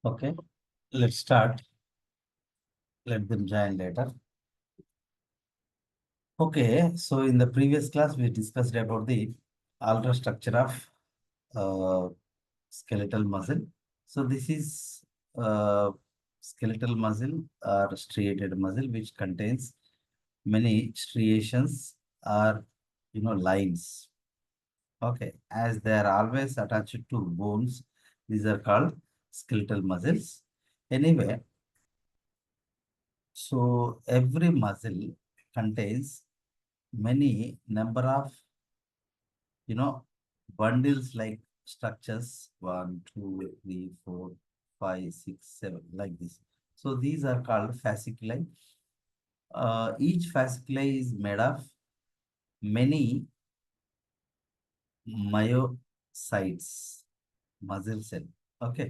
Okay, let's start. Let them join later. Okay, so in the previous class, we discussed about the ultra structure of skeletal muscle. So this is skeletal muscle or striated muscle, which contains many striations or lines. Okay, as they are always attached to bones, these are called skeletal muscles. Anyway, so every muscle contains many number of bundles like structures 1, 2, 3, 4, 5, 6, 7 like this. So these are called fasciculi. Each fasciculi is made of many myocytes muscle cell. Okay,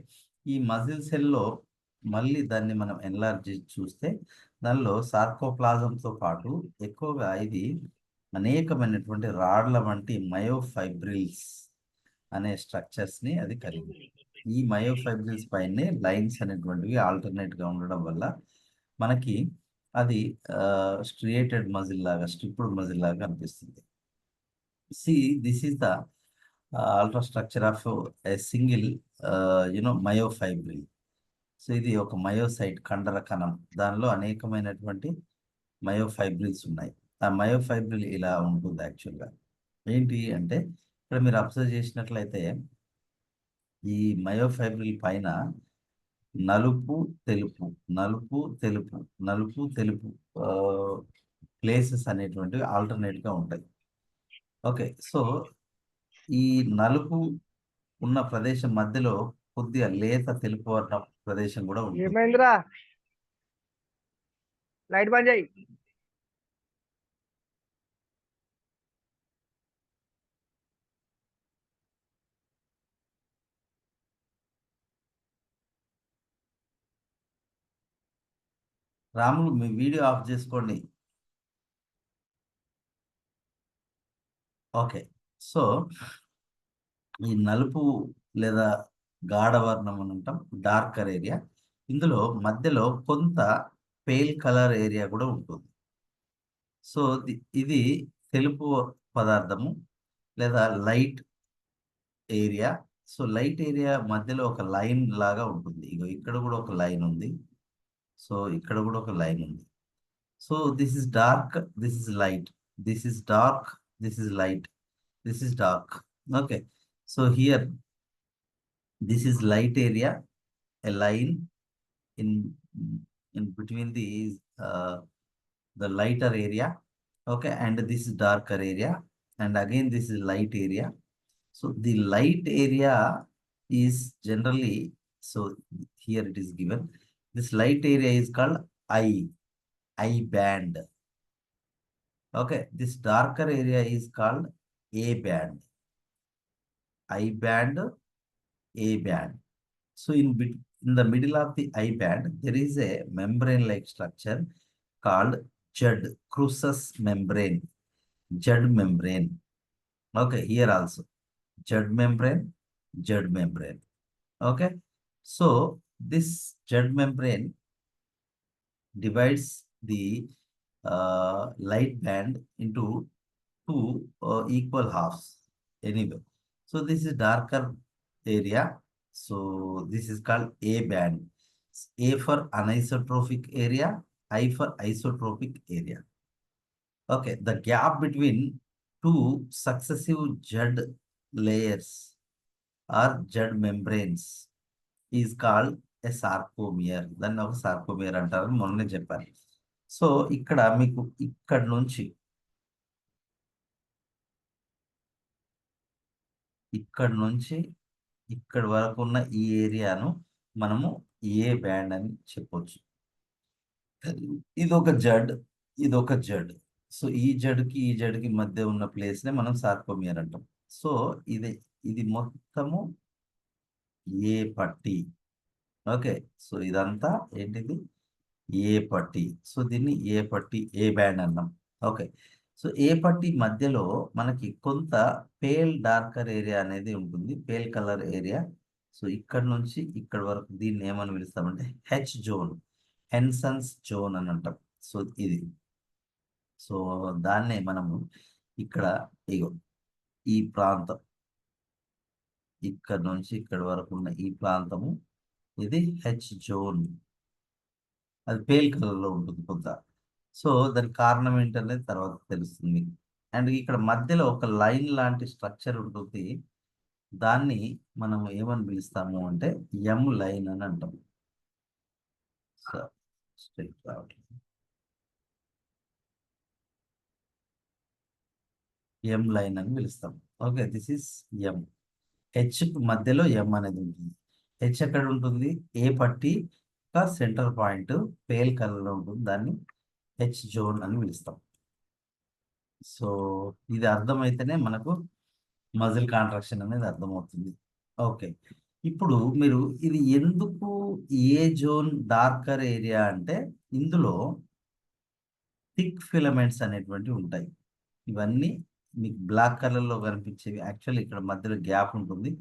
ఈ muscle సెల్లో మళ్ళీ దాన్ని మనం enlarge చూస్తే దానిలో సార్కోప్లాజంతో పాటు ఎక్కువగా ఇది అనేకమైనటువంటి రాడ్ల వంటి మయోఫైబ్రిల్స్ అనే స్ట్రక్చర్స్ని అది కలిగి. ఈ మయోఫైబ్రిల్స్ పైనే లైన్స్ అనేటువంటివి ఆల్టర్నేట్గా ఉండడం వల్ల మనకి అది స్ట్రియేటెడ్ మజిల్ లాగా, స్ట్రిప్డ్ మజిల్ లాగా అనిపిస్తుంది. See, this is the ultra structure of a single, myofibril. So ఇది ఒక మయోసైట్ కండర కణం. దానిలో అనేకమైనటువంటి మయోఫైబ్రిల్స్ ఉన్నాయి. ఆ మయోఫైబ్రిల్ ఇలా ఉంటుంది యాక్చువల్గా. ఏంటి అంటే ఇక్కడ మీరు అబ్జర్వ్ చేసినట్లయితే ఈ మయోఫైబ్రిల్ పైన నలుపు తెలుపు నలుపు తెలుపు నలుపు తెలుపు ప్లేసెస్ అనేటువంటివి ఆల్టర్నేట్గా ఉంటాయి. ఓకే, సో ఈ నలుపు ఉన్న ప్రదేశం మధ్యలో కొద్దిగా లేత తెలుపు వర్ణ ప్రదేశం కూడా ఉంటుంది. ఏమైందిరా? లైట్ బంద్ చేయి. రాములు, మీ వీడియో ఆఫ్ చేసుకోండి. ఓకే, సో ఈ నలుపు లేదా గాఢవర్ణం అని అంటాం, డార్కర్ ఏరియా. ఇందులో మధ్యలో కొంత పేల్ కలర్ ఏరియా కూడా ఉంటుంది. సో ఇది తెలుపు పదార్థము లేదా light area. So light area మధ్యలో ఒక లైన్ లాగా ఉంటుంది. ఇగో ఇక్కడ కూడా ఒక లైన్ ఉంది. సో ఇక్కడ కూడా ఒక లైన్ ఉంది. So this is dark, this is light, this is dark, this is light, this is dark. Okay, so here this is light area, a line in between the lighter area. Okay, and this is darker area, and again this is light area. So the light area is generally, so here it is given, this light area is called eye band. Okay, this darker area is called A band. I band, A band. So in the middle of the I band, there is a membrane-like structure called Judd, Crucis membrane. Judd membrane. Okay, here also Judd membrane, Judd membrane. Okay, so this Judd membrane divides the light band into two equal halves. Anyway, so this is darker area. So this is called A band. A for anisotropic area, I for isotropic area. Okay, the gap between two successive Judd layers or Judd membranes is called a sarcomere. Then ఒక sarcomere అంటారని మొన్నే చెప్పాను. So ఇక్కడ మీకు ఇక్కడ నుంచి ఇక్కడ వరకు ఉన్న ఈ ఏరియాను మనము ఏ బ్యాండ్ అని చెప్పొచ్చు. ఇది ఒక జడ్, ఇది ఒక జడ్. సో ఈ జడ్కి మధ్య ఉన్న ప్లేస్నే మనం సార్కోమియర్ అంటాం. సో ఇది మొత్తము ఏ పట్టి. ఓకే, సో ఇదంతా ఏంటిది? ఏ పట్టి. సో దీన్ని ఏ పట్టి, ఏ బ్యాండ్ అన్నాం. ఓకే, సో ఏ పట్టి మధ్యలో మనకి కొంత పేల్ డార్కర్ ఏరియా అనేది ఉంటుంది, పేల్ కలర్ ఏరియా. సో ఇక్కడ నుంచి ఇక్కడ వరకు దీన్ని ఏమని పిలుస్తామంటే హెచ్ జోన్, హెన్సన్స్ జోన్ అని అంటాం. సో ఇది, సో దాన్నే మనము ఇక్కడ ఇగో ఈ ప్రాంతం, ఇక్కడ నుంచి ఇక్కడ వరకు ఉన్న ఈ ప్రాంతము, ఇది హెచ్ జోన్. అది పేల్ కలర్లో ఉంటుంది కొంత. సో దానికి కారణం ఏంటనేది తర్వాత తెలుస్తుంది. అండ్ ఇక్కడ మధ్యలో ఒక లైన్ లాంటి స్ట్రక్చర్ ఉంటుంది. దాన్ని మనం ఏమని పిలుస్తాము అంటే ఎం లైన్ అని అంటాం. సో స్ట్రైట్ రావట్లేదు. ఎం లైన్ అని పిలుస్తాం. Okay, this is M. H మధ్యలో ఎం అనేది ఉంటుంది. హెచ్ ఎక్కడ ఉంటుంది? ఏ పట్టి సెంటర్ పాయింట్ పేల్ కలర్లో ఉంటుంది. దాన్ని హెచ్ జోన్ అని పిలుస్తాం. సో ఇది అర్థమైతేనే మనకు మజిల్ కాంట్రాక్షన్ అనేది అర్థమవుతుంది. ఓకే, ఇప్పుడు మీరు ఇది ఎందుకు ఏ జోన్ డార్కర్ ఏరియా అంటే ఇందులో థిక్ ఫిలమెంట్స్ అనేటువంటివి ఉంటాయి. ఇవన్నీ మీకు బ్లాక్ కలర్లో కనిపించేవి యాక్చువల్లీ ఇక్కడ మధ్యలో గ్యాప్ ఉంటుంది.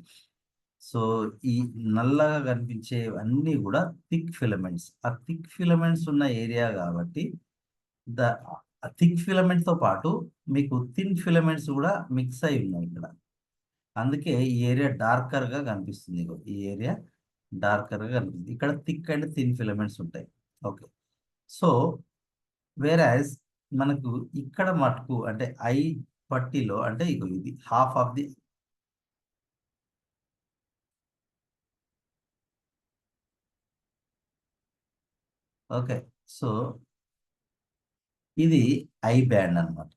సో ఈ నల్లగా కనిపించే అన్నీ కూడా థిక్ ఫిలమెంట్స్. ఆ థిక్ ఫిలమెంట్స్ ఉన్న ఏరియా కాబట్టి ద థిక్ ఫిలమెంట్ తో పాటు మీకు థిన్ ఫిలమెంట్స్ కూడా మిక్స్ అయి ఉన్నాయి ఇక్కడ. అందుకే ఈ ఏరియా డార్కర్ గా కనిపిస్తుంది. ఈ ఏరియా డార్కర్ గా కనిపిస్తుంది. ఇక్కడ థిక్ అండ్ థిన్ ఫిలమెంట్స్ ఉంటాయి. ఓకే, సో వేరాజ్ మనకు ఇక్కడ మటుకు అంటే ఐ పట్టీలో అంటే ఇగో ఇది half of the, okay, so ఇది ఐ బ్యాండ్ అన్నమాట.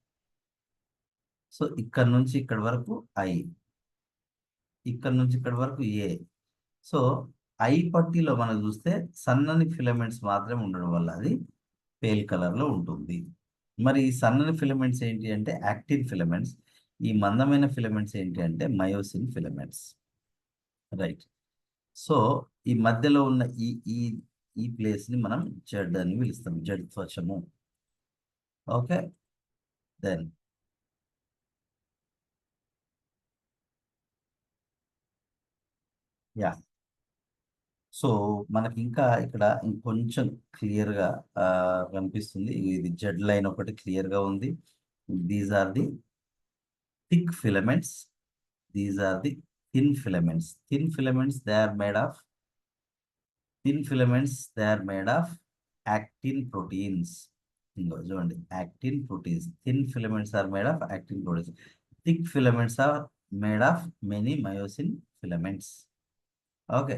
సో ఇక్కడ నుంచి ఇక్కడ వరకు ఐ, ఇక్కడ నుంచి ఇక్కడ వరకు ఏ. సో ఐ పట్టీలో మనం చూస్తే సన్నని ఫిలమెంట్స్ మాత్రమే ఉండడం వల్ల అది పేల్ కలర్ లో ఉంటుంది. మరి ఈ సన్నని ఫిలమెంట్స్ ఏంటి అంటే యాక్టిన్ ఫిలమెంట్స్. ఈ మందమైన ఫిలమెంట్స్ ఏంటి అంటే మయోసిన్ ఫిలమెంట్స్. రైట్. సో ఈ మధ్యలో ఉన్న ఈ ఈ ఈ ప్లేస్ ని మనం జడ్ అని పిలుస్తాం, జడ్ త్వచము. Okay, then yeah. సో మనకి ఇంకా ఇక్కడ ఇంకొంచెం క్లియర్ గా కనిపిస్తుంది. ఇది జెడ్ లైన్ ఒకటి క్లియర్ గా ఉంది. These are the thick filaments, these are the thin filaments. Thin filaments they are made of, thin filaments they are made of actin proteins. ఇంకో చూడండి, actin proteins. Thin filaments are made of actin proteins. Thick filaments are made of many myosin filaments. Okay,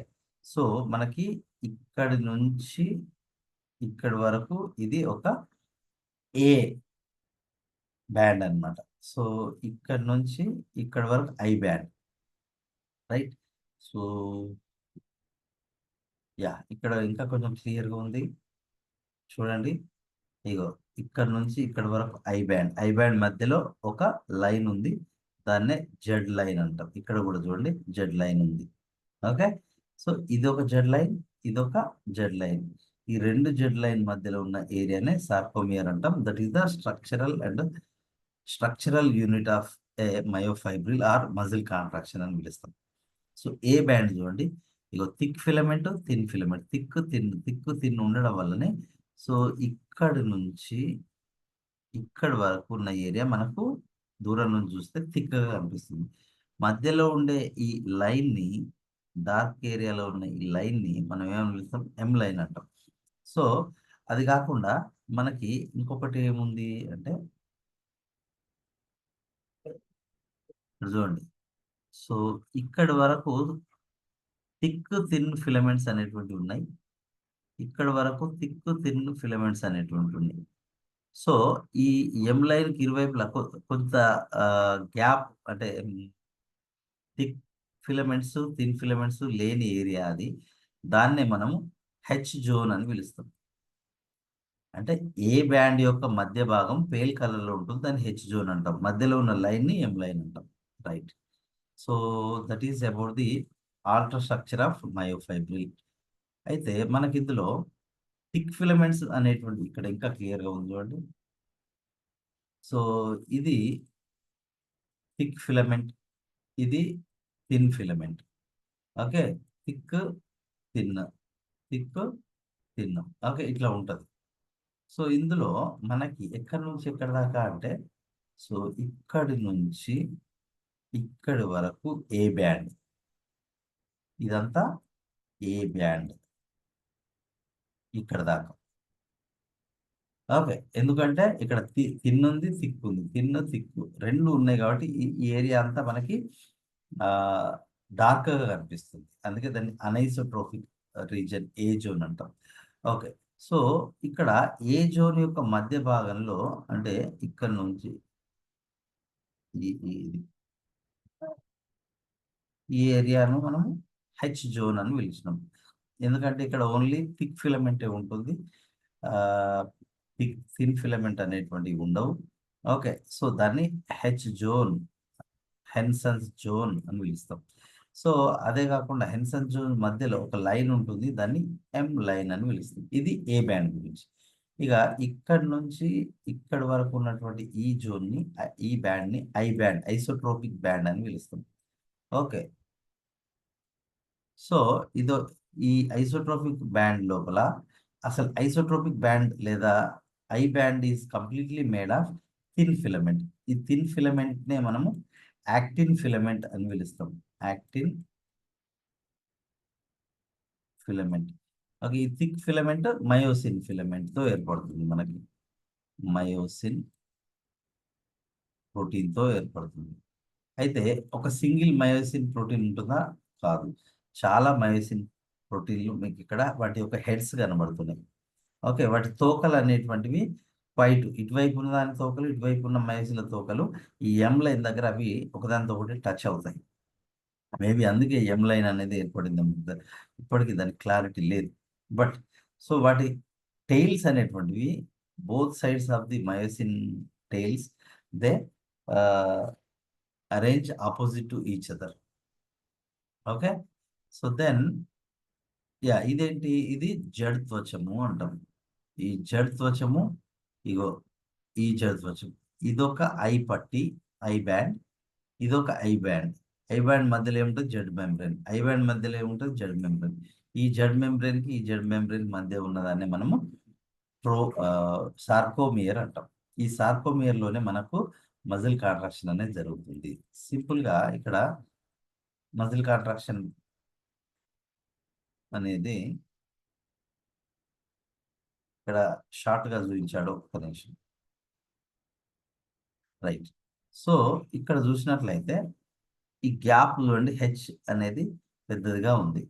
so మనకి ఇక్కడి నుంచి ఇక్కడి వరకు ఇది ఒక ఏ band అన్నమాట. సో ఇక్కడ నుంచి ఇక్కడ వరకు I band. Right. So yeah, ఇక్కడ ఇంకా కొంచెం క్లియర్గా ఉంది. చూడండి, ఇగో ఇక్కడ నుంచి ఇక్కడ వరకు ఐ బ్యాండ్. ఐ బ్యాండ్ మధ్యలో ఒక లైన్ ఉంది, దాన్నే జెడ్ లైన్ అంటాం. ఇక్కడ కూడా చూడండి జెడ్ లైన్ ఉంది. ఓకే, సో ఇది ఒక జెడ్ లైన్, ఇదొక జెడ్ లైన్. ఈ రెండు జెడ్ లైన్ మధ్యలో ఉన్న ఏరియానే సార్కోమియర్ అంటాం. That is the structural unit of a myofibril or muscle contraction అని పిలుస్తాం. సో ఏ బ్యాండ్ చూడండి, ఇగో thick filament, thin filament, thick thin ఉండడం వల్లనే సో ఇక్కడి నుంచి ఇక్కడ వరకు ఉన్న ఏరియా మనకు దూరం నుంచి చూస్తే థిక్గా కనిపిస్తుంది. మధ్యలో ఉండే ఈ లైన్ ని, డార్క్ ఏరియాలో ఉన్న ఈ లైన్ ని మనం ఏమని పిలుస్తాం? ఎం లైన్ అంటాం. సో అది కాకుండా మనకి ఇంకొకటి ఏముంది అంటే ఇక్కడ చూడండి. సో ఇక్కడ వరకు థిక్ థిన్ ఫిలమెంట్స్ అనేటువంటివి ఉన్నాయి. ఇక్కడ వరకు థిక్ థిన్ ఫిలమెంట్స్ అనేటువంటి ఉన్నాయి. సో ఈ ఎం లైన్ కి ఇరువైపులా కొంత గ్యాప్ అంటే థిక్ ఫిలమెంట్స్ థిన్ ఫిలమెంట్స్ లేని ఏరియా అది. దాన్నే మనము హెచ్ జోన్ అని పిలుస్తాం. అంటే ఏ బ్యాండ్ యొక్క మధ్య భాగం పేల్ కలర్ లో ఉంటుంది, దాన్ని హెచ్ జోన్ అంటాం. మధ్యలో ఉన్న లైన్ ని ఎం లైన్ అంటాం. Right. So that is about the ultra structure of myofibril. అయితే మనకి ఇందులో థిక్ ఫిలమెంట్స్ అనేటువంటి ఇక్కడ ఇంకా క్లియర్ గా ఉంది చూడండి. సో ఇది థిక్ ఫిలమెంట్, ఇది thin filament. Okay, thick thin, thick thin. Okay, ఇట్లా ఉంటుంది. సో ఇందులో మనకి ఎక్కడి నుంచి ఎక్కడి దాకా అంటే, సో ఇక్కడి నుంచి ఇక్కడి వరకు ఏ బ్యాండ్, ఇదంతా ఏ బ్యాండ్ ఇక్కడ దాకా. ఓకే, ఎందుకంటే ఇక్కడ థిన్ ఉంది, థిక్ ఉంది, థిన్ థిక్ రెండు ఉన్నాయి కాబట్టి ఈ ఏరియా అంతా మనకి డార్క్గా కనిపిస్తుంది. అందుకే దాన్ని అనైసోట్రోపిక్ రీజన్, ఏ జోన్ అంటాం. ఓకే, సో ఇక్కడ ఏ జోన్ యొక్క మధ్య భాగంలో అంటే ఇక్కడ నుంచి ఈ ఏరియాను మనం హెచ్ జోన్ అని పిలిచినాం. ఎందుకంటే ఇక్కడ ఓన్లీ థిక్ ఫిలమెంటే ఉంటుంది, థిన్ ఫిలమెంట్ అనేటువంటివి ఉండవు. ఓకే, సో దాన్ని హెచ్ జోన్, హెన్సన్స్ జోన్ అని పిలుస్తాం. సో అదే కాకుండా హెన్సన్ జోన్ మధ్యలో ఒక లైన్ ఉంటుంది, దాన్ని ఎం లైన్ అని పిలుస్తాం. ఇది ఏ బ్యాండ్ గురించి. ఇక ఇక్కడ నుంచి ఇక్కడ వరకు ఉన్నటువంటి ఈ జోన్ని, ఈ బ్యాండ్ని ఐ బ్యాండ్, ఐసోట్రోపిక్ బ్యాండ్ అని పిలుస్తాం. ఓకే, సో ఇదో ఈ ఐసోట్రోపిక్ బ్యాండ్ లోపల అసలు ఐసోట్రోపిక్ బ్యాండ్ లేదా I band is completely made of thin filament. ఈ థిన్ ఫిలమెంట్ నే మనము యాక్టిన్ ఫిలమెంట్ అని పిలుస్తాం. Actin filament. ఓకే, ఈ థిక్ ఫిలమెంట్ మయోసిన్ ఫిలమెంట్ తో ఏర్పడుతుంది. మనకి మయోసిన్ ప్రోటీన్ తో ఏర్పడుతుంది. అయితే ఒక సింగిల్ మయోసిన్ ప్రోటీన్ ఉంటుందా? కాదు, చాలా మయోసిన్ ప్రోటీన్లు మీకు ఇక్కడ వాటి యొక్క హెడ్స్ కనబడుతున్నాయి. ఓకే, వాటి తోకలు అనేటువంటివి వైట్, ఇటువైపు ఉన్న దాని తోకలు, ఇటువైపు ఉన్న మయోసిన్ల తోకలు ఈ ఎం లైన్ దగ్గర అవి ఒకదానితో ఒకటి టచ్ అవుతాయి. మేబీ అందుకే ఎం లైన్ అనేది ఏర్పడింది. ఇప్పటికీ దానికి క్లారిటీ లేదు. బట్ సో వాటి టైల్స్ అనేటువంటివి, both sides of the myosin tails, they arrange opposite to each other. Okay, so then ఇదేంటి, ఇది జడ్ త్వచము అంటాం. ఈ జడ్ త్వచము, ఇగో ఈ జడ్ త్వచం, ఇదొక ఐ పట్టి, ఐ బ్యాండ్, ఇదొక ఐ బ్యాండ్. ఐ బ్యాండ్ మధ్యలో ఏముంటుంది? Z membrane. ఐ బ్యాండ్ మధ్యలో ఏముంటుంది? Z membrane. ఈ జెడ్ మెంబ్రెయిన్ కి ఈ జెడ్ మెంబ్రెయిన్ మధ్య ఉన్నదాన్ని మనము సార్కోమియర్ అంటాం. ఈ సార్కోమియర్ లోనే మనకు మజిల్ కాంట్రాక్షన్ అనేది జరుగుతుంది. సింపుల్ గా ఇక్కడ మజిల్ కాంట్రాక్షన్ అనేది ఇక్కడ షార్ట్ గా చూపించాడు, ఒక నిమిషం. రైట్, సో ఇక్కడ చూసినట్లయితే ఈ గ్యాప్ చూడండి, హెచ్ అనేది పెద్దదిగా ఉంది.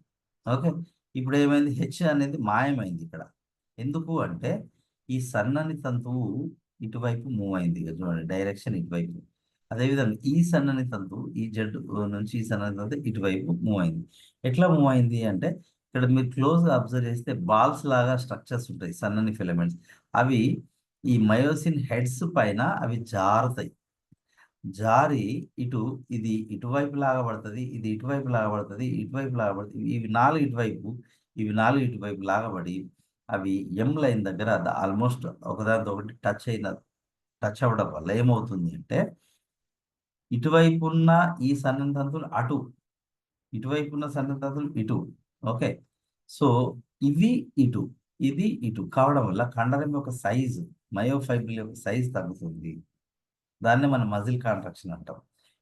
ఓకే, ఇప్పుడు ఏమైంది? హెచ్ అనేది మాయమైంది ఇక్కడ. ఎందుకు అంటే ఈ సన్నని తంతువు ఇటువైపు మూవ్ అయింది. చూడండి, డైరెక్షన్ ఇటువైపు. అదేవిధంగా ఈ సన్నని తంతువు, ఈ జెడ్ నుంచి ఈ సన్నని తంతువు ఇటువైపు మూవ్ అయింది. ఎట్లా మూవ్ అయింది అంటే, ఇక్కడ మీరు క్లోజ్గా అబ్జర్వ్ చేస్తే బాల్స్ లాగా స్ట్రక్చర్స్ ఉంటాయి, సన్నని ఫిలమెంట్స్. అవి ఈ మయోసిన్ హెడ్స్ పైన అవి జారుతాయి. జారి ఇది ఇటువైపు లాగా పడుతుంది, ఇది ఇటువైపు లాగా పడుతుంది, ఇటువైపు లాగా పడుతుంది. ఇవి నాలుగు ఇటువైపు, ఇవి నాలుగు ఇటువైపు లాగబడి అవి ఎం లైన్ దగ్గర ఆల్మోస్ట్ ఒకదానితో ఒకటి టచ్ అవ్వడం వల్ల ఏమవుతుంది అంటే, ఇటువైపు ఉన్న ఈ సన్నని తంతువులు అటు, ఇటువైపు ఉన్న సన్నని తంతువులు ఇటు. ఓకే, సో ఇవి ఇటు, ఇది ఇటు కావడం వల్ల కండరం యొక్క సైజు, మయోఫైబ్రిల్ యొక్క సైజ్ తగ్గుతుంది. దాన్ని మనం మజిల్ కాంట్రాక్షన్ అంటాం.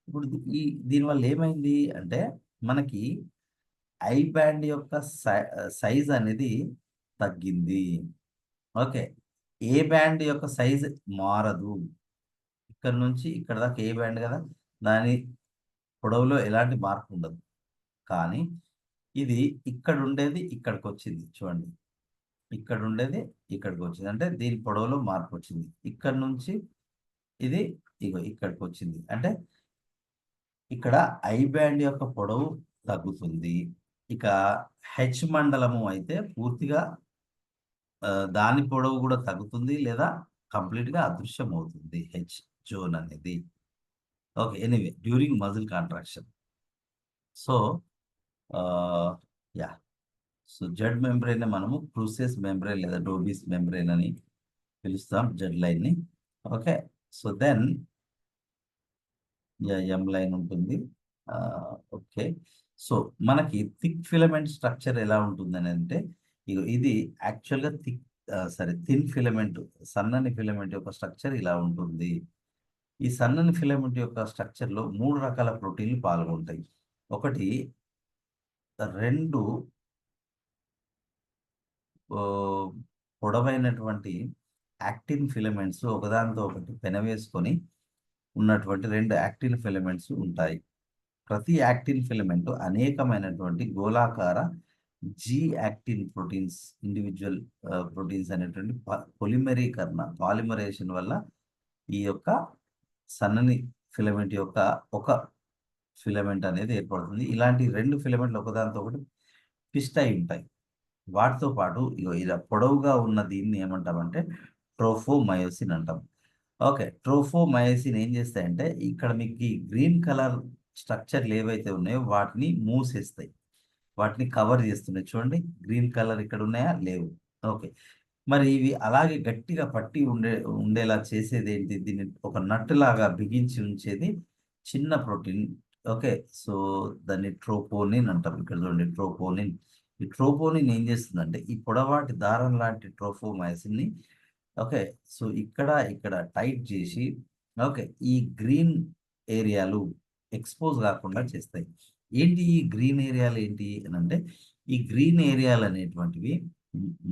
ఇప్పుడు దీనివల్ల ఏమైంది అంటే, మనకి ఐ బ్యాండ్ యొక్క సైజ్ అనేది తగ్గింది. ఓకే, ఏ బ్యాండ్ యొక్క సైజ్ మారదు. ఇక్కడ నుంచి ఇక్కడ దాకా ఏ బ్యాండ్ కదా, దాని పొడవులో ఎలాంటి మార్పు ఉండదు. కానీ ఇది ఇక్కడ ఉండేది ఇక్కడికి వచ్చింది. చూడండి, ఇక్కడ ఉండేది ఇక్కడికి వచ్చింది, అంటే దీని పొడవులో మార్పు వచ్చింది. ఇక్కడ నుంచి ఇది ఇక్కడికి వచ్చింది, అంటే ఇక్కడ ఐ బ్యాండ్ యొక్క పొడవు తగ్గుతుంది. ఇక హెచ్ మండలము అయితే పూర్తిగా దాని పొడవు కూడా తగ్గుతుంది, లేదా కంప్లీట్ గా అదృశ్యం అవుతుంది హెచ్ జోన్ అనేది. Okay, anyway during muscle contraction. So yeah so Z membrane మనము క్రూసియస్ మెంబ్రెయిన్ లేదా డోబీస్ మెంబ్రెయిన్ అని పిలుస్తాం, జెడ్ లైన్ ని. ఓకే, సో దెన్ ఎం లైన్ ఉంటుంది. ఓకే, సో మనకి థిక్ ఫిలమెంట్ స్ట్రక్చర్ ఎలా ఉంటుంది అంటే ఇది యాక్చువల్గా థిన్ ఫిలమెంట్, సన్నని ఫిలమెంట్ యొక్క స్ట్రక్చర్ ఇలా ఉంటుంది. ఈ సన్నని ఫిలమెంట్ యొక్క స్ట్రక్చర్లో 3 రకాల ప్రోటీన్లు పాల్గొంటాయి. ఒకటి 2 పొడవైనటువంటి యాక్టిన్ ఫిలమెంట్స్ ఒకదానితో ఒకటి పెనవేసుకొని ఉన్నటువంటి 2 యాక్టిన్ ఫిలమెంట్స్ ఉంటాయి. ప్రతి యాక్టిన్ ఫిలమెంట్ అనేకమైనటువంటి గోళాకార G actin proteins, individual proteins అనేటువంటి పాలిమరేషన్ వల్ల ఈ యొక్క సన్నని ఫిలమెంట్ యొక్క ఒక ఫిలమెంట్ అనేది ఏర్పడుతుంది. ఇలాంటి 2 ఫిలమెంట్లు ఒకదానితో ఒకటి ట్విస్ట్ అయి ఉంటాయి. వాటితో పాటు ఇలా పొడవుగా ఉన్న దీన్ని ఏమంటామంటే ట్రోఫోమయోసిన్ అంటాం. ఓకే, ట్రోఫోమయోసిన్ ఏం చేస్తాయంటే ఇక్కడ మీకు ఈ గ్రీన్ కలర్ స్ట్రక్చర్లు ఏవైతే ఉన్నాయో వాటిని మూసేస్తాయి, వాటిని కవర్ చేస్తున్నాయి. చూడండి, గ్రీన్ కలర్ ఇక్కడ ఉన్నాయా? లేవు. ఓకే, మరి ఇవి అలాగే గట్టిగా పట్టి ఉండేలా చేసేది ఏంటి? దీన్ని ఒక నట్టు లాగా బిగించి ఉంచేది చిన్న ప్రోటీన్. ఓకే, సో దాన్ని ట్రోపోనిన్ అంటారు. ఇక్కడ చూడండి, ట్రోపోనిన్. ఈ ట్రోపోనిన్ ఏం చేస్తుందంటే ఈ పొడవాటి దారం లాంటి ట్రోఫోమైసిన్ని ఓకే, సో ఇక్కడ టైట్ చేసి ఓకే ఈ గ్రీన్ ఏరియాలు ఎక్స్పోజ్ కాకుండా చేస్తాయి. ఏంటి ఈ గ్రీన్ ఏరియాలు ఏంటి అని అంటే, ఈ గ్రీన్ ఏరియాలు అనేటువంటివి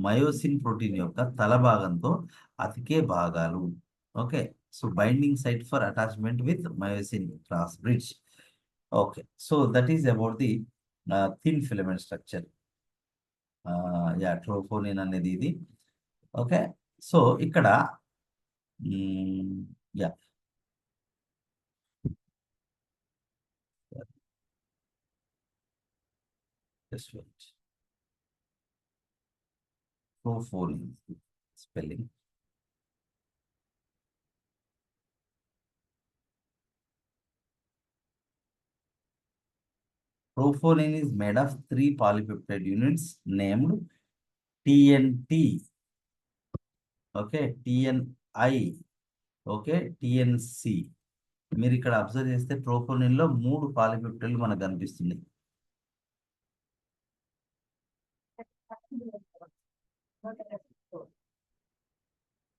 మయోసిన్ ప్రోటీన్ యొక్క తల భాగంతో అతికే భాగాలు. Okay, so binding site for attachment with myosin cross bridge. Okay, so that is about the thin filament structure. Yeah, troponin అనేది ఇది. ఓకే, సో ఇక్కడ yeah just wait. Troponin spelling. Troponin is made of 3 polypeptide units named TNT, okay, TNI, okay, TNC. మీరు ఇక్కడ observe చేస్తే troponin లో 3 పాలిపెప్టైడ్లు మనకు కనిపిస్తుంది.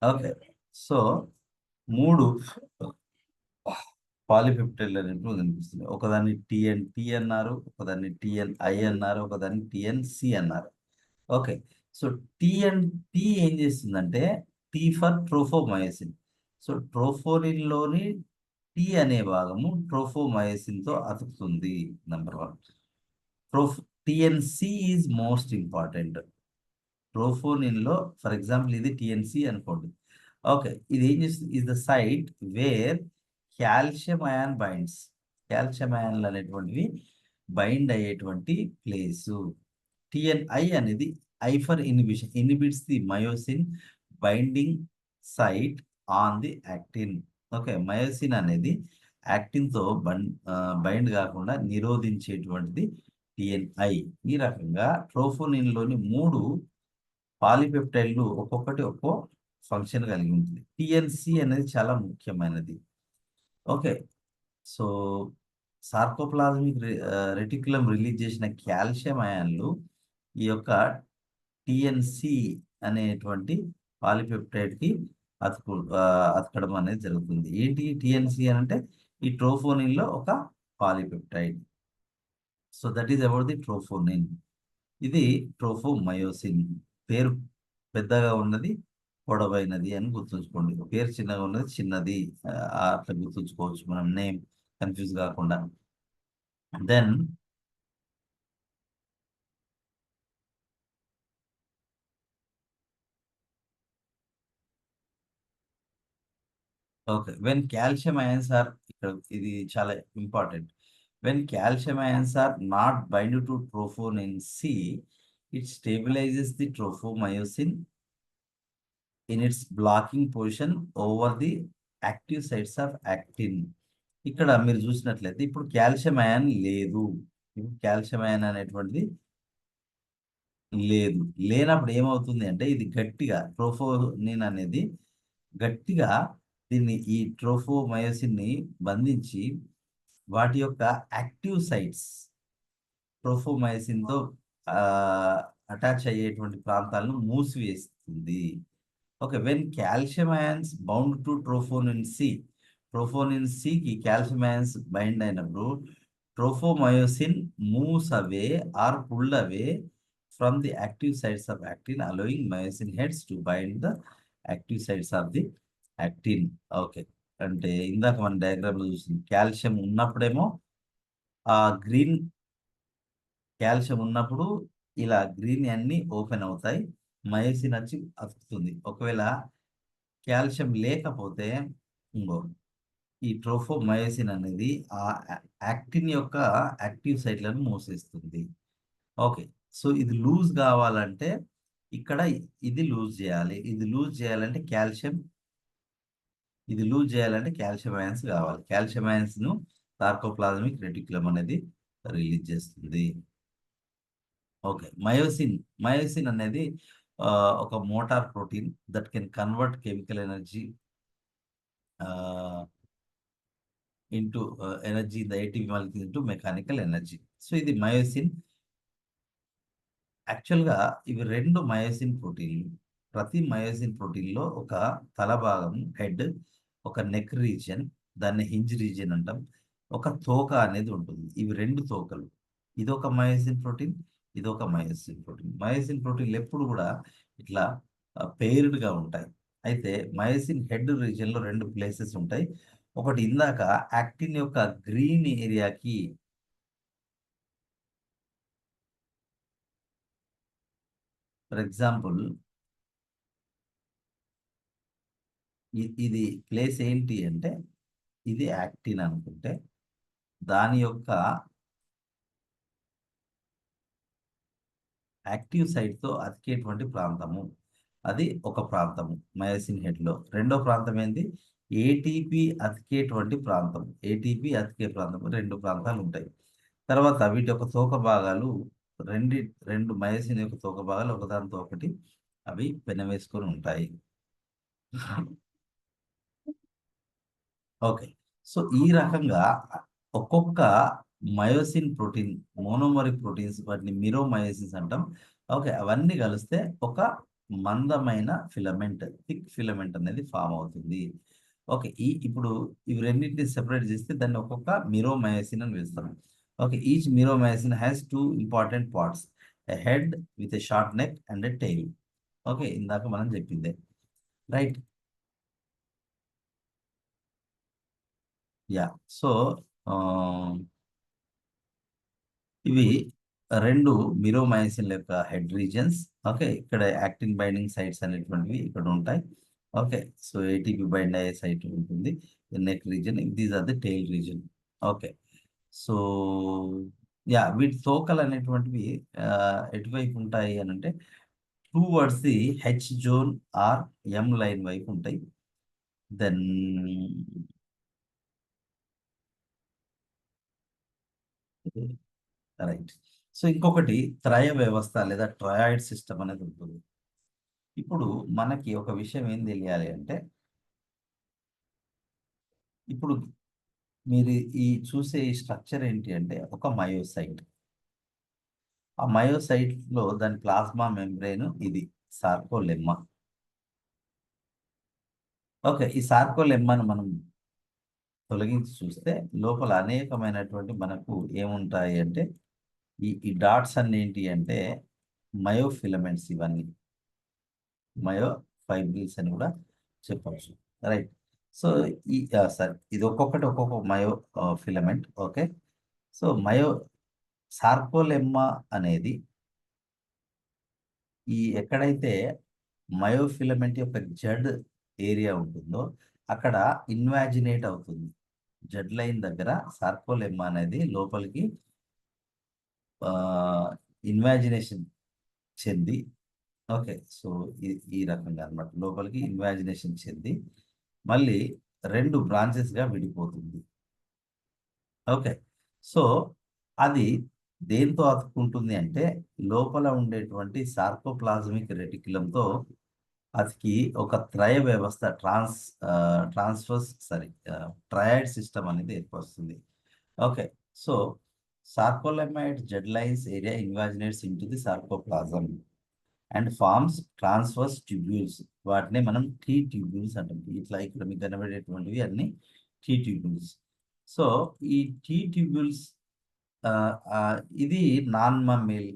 Okay, so 3 పాలిపెప్టైడ్లు అనేవి కనిపిస్తున్నాయి. ఒకదాన్ని TNT అన్నారు, ఒకదాన్ని TNI అన్నారు, ఒకదాన్ని TNC అన్నారు. ఓకే, సో TNT ఏం చేస్తుందంటే టీ ఫర్ ట్రోఫోమయోసిన్. సో ట్రోఫోనిన్లోని టీ అనే భాగము ట్రోఫోమయోసిన్తో అతుకుతుంది. Number 1. TNC is most important. ట్రోఫోనిన్లో ఫర్ ఎగ్జాంపుల్ ఇది TNC అనుకోండి. ఓకే, ఇది ఏం చేస్తుంది? Is the site where calcium ion binds. Calcium అయాన్లు అనేటువంటివి బైండ్ అయ్యేటువంటి ప్లేసు. TNI అనేది I for inhibition, inhibits the myosin binding site on the actin. Okay, myosin అనేది యాక్టిన్తో బైండ్ కాకుండా నిరోధించేటువంటిది TNI. ఈ రకంగా ట్రోఫోనిన్లోని 3 పాలిపెప్టైడ్లు ఒక్కొక్కటి ఒక్కో ఫంక్షన్ కలిగి ఉంటుంది. TNC అనేది చాలా ముఖ్యమైనది. ఓకే, సో సార్కోప్లాజ్మిక్ రెటిక్యులం రిలీజ్ చేసిన కాల్షియం అయాన్లు ఈ యొక్క TNC అనేటువంటి పాలిపెప్టైడ్కి అతకడం అనేది జరుగుతుంది. ఏంటి TNC అని అంటే ఈ ట్రోఫోనిన్లో ఒక polypeptide. So that is about the troponin. ఇది ట్రోఫోమయోసిన్. పేరు పెద్దగా ఉన్నది, పొడవైనది అని గుర్తుంచుకోండి. పేరు చిన్నగా ఉన్నది, చిన్నది అట్లా గుర్తుంచుకోవచ్చు మనం, నేమ్ కన్ఫ్యూజ్ కాకుండా. Then okay, when calcium ions are, ఇక్కడ ఇది చాలా important. When calcium ions are not bind to troponin C, it stabilises the tropomyosin in its blocking position over the active sites of actin. ఇక్కడ మీరు చూసినట్లయితే ఇప్పుడు calcium ion లేదు. ఇప్పుడు calcium ion అనేటువంటిది లేదు. లేనప్పుడు ఏమవుతుంది అంటే ఇది గట్టిగా ట్రోఫోనిన్ అనేది గట్టిగా ఈ ట్రోఫోమయోసిన్ని బంధించి వాటి యొక్క యాక్టివ్ సైట్స్ ట్రోఫోమైసిన్తో అటాచ్ అయ్యేటువంటి ప్రాంతాలను మూసివేస్తుంది. Okay, when calcium ions bound to troponin సికి కాల్షియం అయాన్స్ బైండ్ అయినప్పుడు tropomyosin moves away or pulled away from the active sides of actin allowing myosin heads to bind the active sides of the actin. Okay, అంటే ఇందాక మన diagram లో చూసింది calcium ఉన్నప్పుడేమో ఆ green calcium ఉన్నప్పుడు ఇలా గ్రీన్ అన్ని ఓపెన్ అవుతాయి, మయోసిన్ వచ్చి అతుకుతుంది. ఒకవేళ కాల్షియం లేకపోతే ఇంకో ఈ ట్రోఫోమయోసిన్ అనేది ఆ యాక్టిన్ యొక్క యాక్టివ్ సైట్లను మూసేస్తుంది. ఓకే, సో ఇది లూజ్ కావాలంటే ఇక్కడ ఇది లూజ్ చేయాలి, ఇది లూజ్ చేయాలంటే కాల్షియం అయాన్స్ కావాలి. కాల్షియం అయాన్స్ ను సార్కోప్లాస్మిక్ రెటిక్యులం అనేది రిలీజ్ చేస్తుంది. ఓకే, మయోసిన్ అనేది ఒక motor protein that can convert chemical energy into energy the ATP molecule into mechanical energy. So ఇది మయోసిన్. యాక్చువల్గా ఇవి రెండు మయోసిన్ ప్రోటీన్లు. ప్రతి మయోసిన్ ప్రోటీన్లో ఒక తల భాగం హెడ్, ఒక నెక్ రీజియన్, దాన్ని హింజ్ రీజియన్ అంటాం, ఒక తోక అనేది ఉంటుంది. ఇవి రెండు తోకలు. ఇదొక మయోసిన్ ప్రోటీన్, ఇదొక మయోసిన్ ప్రోటీన్. మయోసిన్ ప్రోటీన్లు ఎప్పుడు కూడా ఇట్లా పెయిర్డ్గా ఉంటాయి. అయితే మయోసిన్ హెడ్ రీజియన్లో రెండు ప్లేసెస్ ఉంటాయి. ఒకటి ఇందాక యాక్టిన్ యొక్క గ్రీన్ ఏరియాకి ఫర్ ఎగ్జాంపుల్ ఇది ప్లేస్ ఏంటి అంటే ఇది యాక్టిన్ అనుకుంటే దాని యొక్క యాక్టివ్ సైట్తో అతికేటువంటి ప్రాంతము, అది ఒక ప్రాంతము మయోసిన్ హెడ్లో. రెండో ప్రాంతం ఏంది, ఏటీపీ అతికేటువంటి ప్రాంతం. ఏటీపీ అతికే ప్రాంతం రెండు ప్రాంతాలు ఉంటాయి. తర్వాత వీటి యొక్క తోక భాగాలు రెండు మయోసిన్ యొక్క తోక భాగాలు ఒకదానితో ఒకటి అవి పెనవేసుకొని ఉంటాయి. ఓకే, సో ఈ రకంగా ఒక్కొక్క మయోసిన్ ప్రోటీన్, మోనోమరిక్ ప్రోటీన్స్, వాటిని మిరోమయోసిన్స్ అంటాం. ఓకే, అవన్నీ కలిస్తే ఒక మందమైన ఫిలమెంట్, థిక్ ఫిలమెంట్ అనేది ఫామ్ అవుతుంది. ఓకే, ఇప్పుడు ఇవి రెండింటిని సెపరేట్ చేస్తే దాన్ని ఒక్కొక్క మిరోమయోసిన్ అని పిలుస్తాం. Okay, each meromyosin has two important parts, a head with a short neck and a tail. Okay, ఇందాక మనం చెప్పిందే రైట్. యా, సో ఇవి రెండు మిరోమయోసిన్ యొక్క హెడ్ రీజన్స్. ఓకే, ఇక్కడ యాక్టిన్ బైండింగ్ సైట్స్ అనేటువంటివి ఇక్కడ ఉంటాయి. ఓకే, సో ఏటీపీ బైండ్ అయ్యే సైట్ ఉంటుంది neck region. These are the tail region. Okay, so yeah, వీటి తోకలు అనేటువంటివి ఎటువైపు ఉంటాయి అని అంటే towards the H zone or M line వైపు ఉంటాయి. Then right. సో ఇంకొకటి త్రయ వ్యవస్థ లేదా ట్రయాయిడ్ సిస్టమ్ అనేది ఉంటుంది. ఇప్పుడు మనకి ఒక విషయం ఏం తెలియాలి అంటే ఇప్పుడు మీరు ఈ చూసే ఈ స్ట్రక్చర్ ఏంటి అంటే ఒక మయోసైట్. ఆ మయోసైట్ లో దాని ప్లాస్మా మెంబ్రేన్ ఇది సార్కోలెమ్మా. ఓకే, ఈ సార్కోలెమ్మాను మనం తొలగించి చూస్తే లోపల అనేకమైనటువంటి మనకు ఏముంటాయి అంటే ఈ డాట్స్ అన్ని ఏంటి అంటే మయోఫిలమెంట్స్, ఇవన్నీ మయో ఫైబ్రిల్స్ అని కూడా చెప్పవచ్చు. రైట్. సో సారీ, ఇది ఒక్కొక్కటి ఒక్కొక్క మయో ఫిలమెంట్. ఓకే, సో సార్కోలెమ్మా అనేది ఎక్కడైతే మయోఫిలమెంట్ యొక్క జడ్ ఏరియా ఉంటుందో అక్కడ ఇన్వాజినేట్ అవుతుంది. జడ్ లైన్ దగ్గర సార్కోలెమ్మా అనేది లోపలికి ఇన్వాజినేషన్ చెంది, ఓకే, సో ఈ రకంగా అనమాట లోపలికి ఇన్వాజినేషన్ చెంది మళ్ళీ రెండు బ్రాంచెస్గా విడిపోతుంది. ఓకే, సో అది దేంతో అతుక్కుంటుంది అంటే లోపల ఉండేటువంటి సార్కోప్లాజ్మిక్ రెటిక్యులంతో అతికి ఒక త్రయ వ్యవస్థ ట్రాన్స్ఫర్స్ ట్రయాడ్ సిస్టమ్ అనేది ఏర్పరుస్తుంది. Okay, so sarcolemma Z lines area invaginates into the sarcoplasm and forms transverse tubules. వాటిని మనం టీ ట్యూబ్యూల్స్ అంటాం. ఇట్లా ఇక్కడ మీకు కనబడేటువంటివి అన్ని టీ ట్యూబ్యూల్స్. సో ఈ టీ ట్యూబ్యూల్స్ ఇది నాన్ మమ్మేల్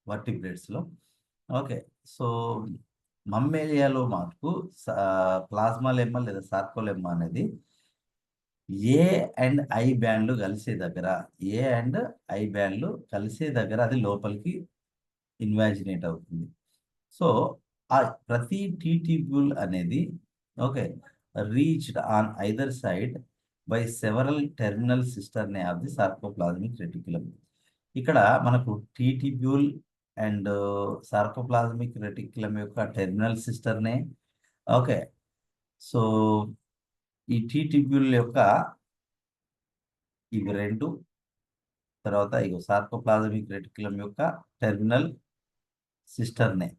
వర్టిబ్రేట్స్ లో. ఓకే, సో మమ్మేలియాలో మటుకు ప్లాస్మా లెమ్మా లేదా సార్కోలెమ్మా అనేది ఏ అండ్ ఐ బ్యాండ్లు కలిసే దగ్గర, ఏ అండ్ ఐ బ్యాండ్లు కలిసే దగ్గర అది లోపలికి ఇన్వాజినేట్ అవుతుంది. సో ఆ ప్రతి టీ ట్యూబ్యూల్ అనేది okay reached on either side by several terminal cisternae of the sarcoplasmic reticulum. ఇక్కడ మనకు T tubule and sarcoplasmic reticulum యొక్క టెర్మినల్ సిస్టర్నే. ఓకే, సో ఈ టీ ట్యూబ్యూల్ యొక్క ఇవి రెండు, తర్వాత ఇగో సార్కోప్లాస్మిక్ రెటిక్యులం యొక్క టెర్మినల్ సిస్టర్నే,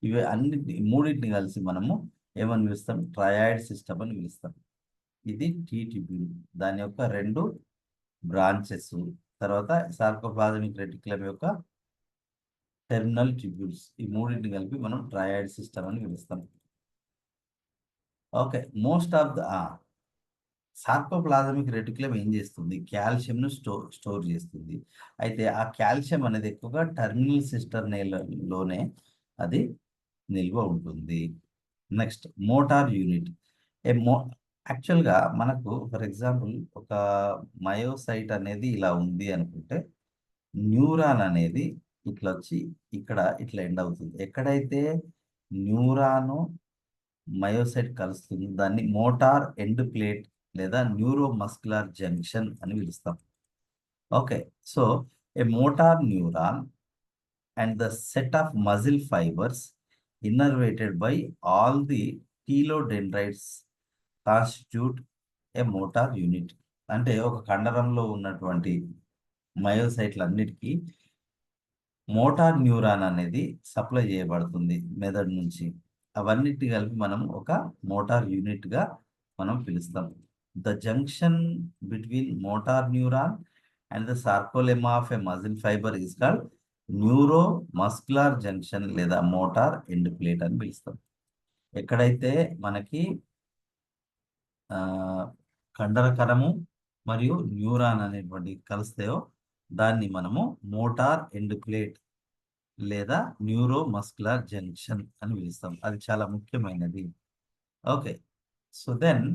ఇవి అన్నింటిని మూడింటిని కలిసి మనము ఏమని పిలుస్తాం? ట్రయాయిడ్ సిస్టమ్ అని పిలుస్తాం. ఇది టీ ట్యూబ్యూల్, దాని యొక్క రెండు బ్రాంచెస్, తర్వాత సార్కోప్లాస్మిక్ రెటిక్యులం యొక్క టెర్మినల్ ట్యూబ్యూల్స్, ఈ మూడింటిని కలిపి మనం ట్రయాయిడ్ సిస్టమ్ అని పిలుస్తాం. Okay, most of the sarcoplasmic reticulum ఏం చేస్తుంది? కాల్షియంను స్టోర్ చేస్తుంది. అయితే ఆ కాల్షియం అనేది ఎక్కువగా టెర్మినల్ సిస్టర్లోనే అది నిల్వ ఉంటుంది. Next motor unit. యాక్చువల్గా మనకు ఫర్ ఎగ్జాంపుల్ ఒక మయోసైట్ అనేది ఇలా ఉంది అనుకుంటే, న్యూరాన్ అనేది ఇట్లా వచ్చి ఇక్కడ ఇట్లా ఎండ్ అవుతుంది. ఎక్కడైతే న్యూరాను మయోసైట్ కలుస్తుంది దాన్ని మోటార్ ఎండ్ ప్లేట్ లేదా న్యూరోమస్కులర్ జంక్షన్ అని పిలుస్తాం. Okay, so A motor neuron and the set of muscle fibers innervated by all the telodendrites constitute a motor unit. అంటే ఒక కండరంలో ఉన్నటువంటి మయోసైట్లన్నిటికీ మోటార్ న్యూరాన్ అనేది సప్లై చేయబడుతుంది మెదడు నుంచి. అవన్నిటిని కలిపి మనం ఒక మోటార్ యూనిట్గా మనం పిలుస్తాం. The junction between motor neuron and the sarcolemma of a muscle fibre is called neuromuscular junction లేదా మోటార్ ఎండ్ ప్లేట్ అని పిలుస్తాం. ఎక్కడైతే మనకి కండరకరము మరియు న్యూరాన్ అనేటువంటి కలుస్తాయో దాన్ని మనము మోటార్ ఎండ్ ప్లేట్ లేదా న్యూరో మస్కులర్ జంక్షన్ అని పిలుస్తాం. అది చాలా ముఖ్యమైనది. ఓకే, సో దెన్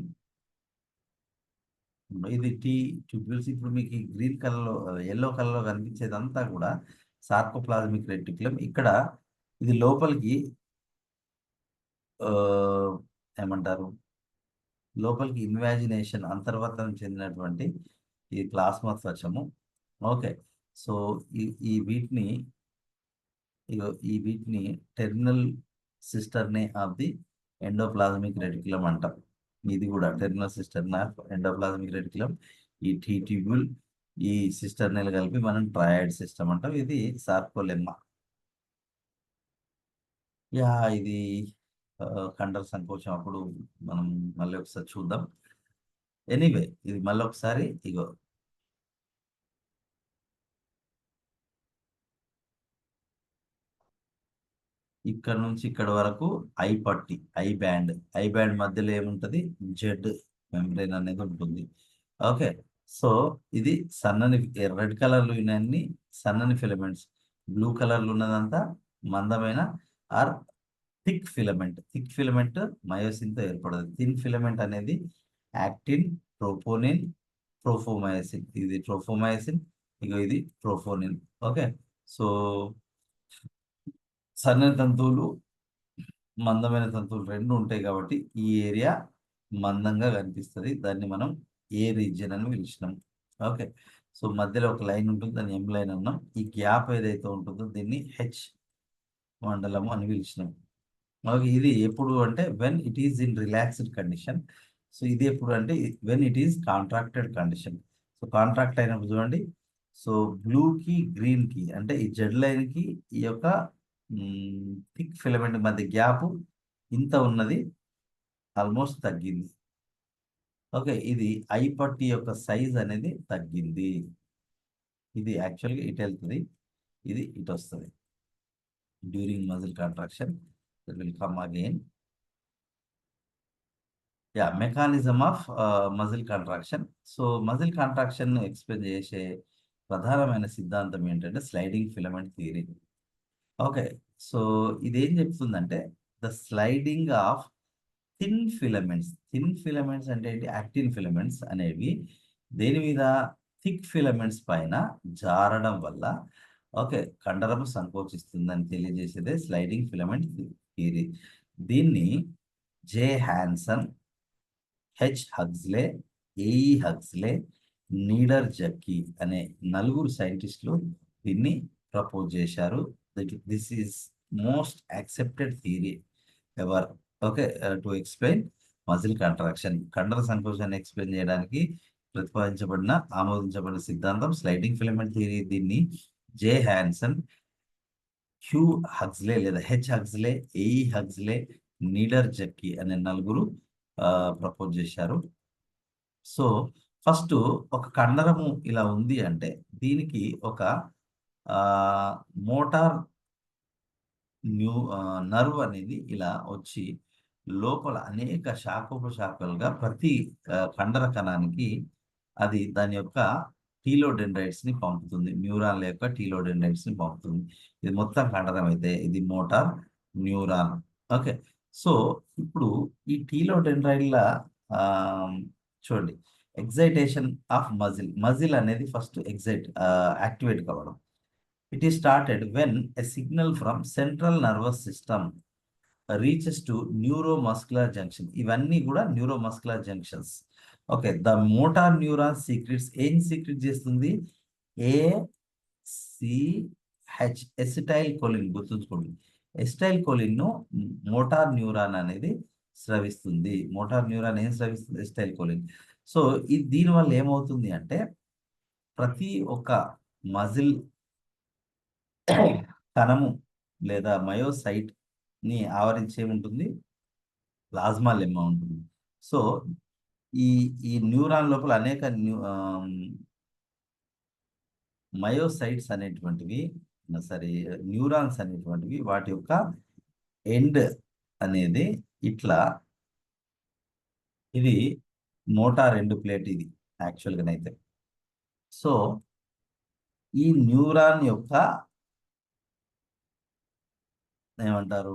ఇది టీ ట్యూబ్యూల్స్. ఇప్పుడు మీకు గ్రీన్ కలర్లో ఎల్లో కలర్లో కనిపించేదంతా కూడా సార్కోప్లాస్మిక్ రెటిక్యులం. ఇక్కడ ఇది లోపలికి ఏమంటారు, లోపలికి ఇన్వాజినేషన్ అంతర్వర్తనం చెందినటువంటి ఈ ప్లాస్మా త్వచము. ఓకే, సో ఈ వీటిని terminal cisternae of the endoplasmic reticulum అంటాం. ఇది కూడా terminal cisternae of endoplasmic reticulum. ఈ టీ ట్యూబ్యూల్ ఈ సిస్టర్నల్ కలిపి మనం ట్రయాయిడ్ సిస్టమ్ అంటాం. ఇది సార్కోలెమ్మా. ఇది కండర సంకోచం అప్పుడు మనం మళ్ళీ ఒకసారి చూద్దాం. ఎనీవే ఇది మళ్ళీ ఒకసారి ఇగో ఇక్కడ నుంచి ఇక్కడ వరకు ఐ పట్టి, ఐ బ్యాండ్ మధ్యలో ఏముంటది? జెడ్ మెంబ్రేన్ అనేది ఉంటుంది. ఓకే, సో ఇది సన్నని రెడ్ కలర్లో ఉన్నన్ని సన్నని ఫిలమెంట్స్, బ్లూ కలర్లో ఉన్నదంతా మందమైన ఆర్ థిక్ ఫిలమెంట్ మయోసిన్తో ఏర్పడదు. థిన్ ఫిలమెంట్ అనేది యాక్టిన్, ట్రోపోనిన్, ట్రోఫోమయోసిన్. ఇది ట్రోఫోమయోసిన్, ఇది ట్రోఫోనిన్. ఓకే, సో సన్నని తంతువులు మందమైన తంతువులు రెండు ఉంటాయి కాబట్టి ఈ ఏరియా మందంగా కనిపిస్తుంది. దాన్ని మనం ఏ రీజియన్ అని పిలిచినాం. ఓకే, సో మధ్యలో ఒక లైన్ ఉంటుంది, దాన్ని ఎం లైన్ అన్నాం. ఈ గ్యాప్ ఏదైతే ఉంటుందో దీన్ని హెచ్ మండలము అని పిలిచినాం. ఓకే, ఇది ఎప్పుడు అంటే when it is in relaxed condition. So ఇది ఎప్పుడు అంటే when it is contracted condition. So contract అయినప్పుడు చూడండి, సో బ్లూకి గ్రీన్కి అంటే ఈ జెడ్ లైన్కి ఈ యొక్క థిక్ ఫిలమెంట్ మధ్య గ్యాప్ ఇంత ఉన్నది, ఆల్మోస్ట్ తగ్గింది. ఓకే, ఇది ఐ పట్టి యొక్క సైజ్ అనేది తగ్గింది. ఇది యాక్చువల్గా ఇటు వెళ్తుంది, ఇది ఇటు వస్తుంది. During muscle contraction it will come again. Yeah, mechanism of muscle contraction. So muscle contraction explain చేసే ప్రధానమైన సిద్ధాంతం ఏంటంటే sliding filament theory. Okay, so ఇదేం చెప్తుందంటే the sliding of thin filaments అంటే ఏంటి, యాక్టిన్ ఫిలమెంట్స్ అనేవి దేని మీద, థిక్ ఫిలమెంట్స్ పైన జారడం వల్ల ఓకే కండరము సంకోచిస్తుందని తెలియజేసేదే స్లైడింగ్ ఫిలమెంట్ థియరీ. దీన్ని J Hanson, H Huxley, A E Huxley, Niedergerke అనే నలుగురు సైంటిస్టులు దీన్ని ప్రపోజ్ చేశారు. This is most accepted theory ever. Okay, to explain muscle contraction, కండర సంకోచాన్ని ఎక్స్ప్లెయిన్ చేయడానికి ప్రతిపాదించబడిన ఆమోదించబడిన సిద్ధాంతం స్లైడింగ్ ఫిలమెంట్ థియరీ. దీన్ని జే హ్యాన్సన్, హ్యూ హగ్స్లే లేదా H Huxley, A E Huxley, Niedergerke అనే నలుగురు ప్రపోజ్ చేశారు. సో ఫస్ట్ ఒక కండరము ఇలా ఉంది అంటే దీనికి ఒక మోటార్ నర్వ్ అనేది ఇలా వచ్చి లోపల అనేక శాఖోపశాఖలుగా ప్రతి కండర కణానికి అది దాని యొక్క టీలోడెండ్రైట్స్ ని పంపుతుంది, న్యూరాన్ల యొక్క టీలోడెండ్రైట్స్ ని పంపుతుంది. ఇది మొత్తం కండరం అయితే ఇది మోటార్ న్యూరాన్. ఓకే, సో ఇప్పుడు ఈ టీలోడెండ్రైట్ల చూడండి, ఎగ్జైటేషన్ ఆఫ్ మజిల్ అనేది ఫస్ట్ యాక్టివేట్ కావడం. It is started when a signal from central nervous system reaches to neuromuscular junction. ఇవన్నీ కూడా neuromuscular junctions. Okay, the motor neuron secrets ఏం సీక్రెట్ చేస్తుంది, ఏసిహెచ్ acetyl choline. గుర్తుంచుకోండి, ఎసిటైల్ కోలిన్ ను motor neuron అనేది స్రవిస్తుంది. Motor neuron ఏం స్రవిస్తుంది, acetyl choline. So దీనివల్ల ఏమవుతుంది అంటే ప్రతి ఒక్క మజిల్ కణము లేదా మయోసైట్ ని ఆవరించే ఉంటుంది ప్లాజ్మా లెమ్మా ఉంటుంది. సో ఈ ఈ న్యూరాన్ లోపల అనేక మయోసైట్స్ అనేటువంటివి న్యూరాన్స్ అనేటువంటివి వాటి యొక్క ఎండ్ అనేది ఇట్లా, ఇది మోటార్ ఎండ్ ప్లేట్ ఇది యాక్చువల్గానైతే. సో ఈ న్యూరాన్ యొక్క ఏమంటారు,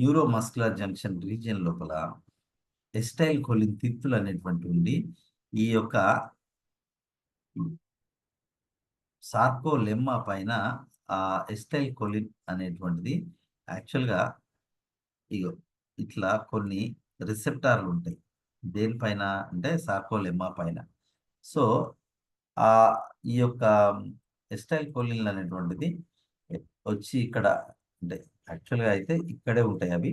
న్యూరోమస్కులర్ జంక్షన్ రీజియన్ లోపల ఎస్టైల్ కోలిన్ తిత్తులు అనేటువంటి ఉండి ఈ యొక్క సార్కోలెమ్మా పైన ఆ ఎస్టైల్ కోలిన్ అనేటువంటిది యాక్చువల్గా ఇగో ఇట్లా కొన్ని రిసెప్టార్లు ఉంటాయి. దేనిపైన అంటే సార్కోలెమ్మా పైన. సో ఆ ఈ యొక్క ఎస్టైల్ కోలిన్ అనేటువంటిది వచ్చి ఇక్కడ అంటే యాక్చువల్గా అయితే ఇక్కడే ఉంటాయి, అవి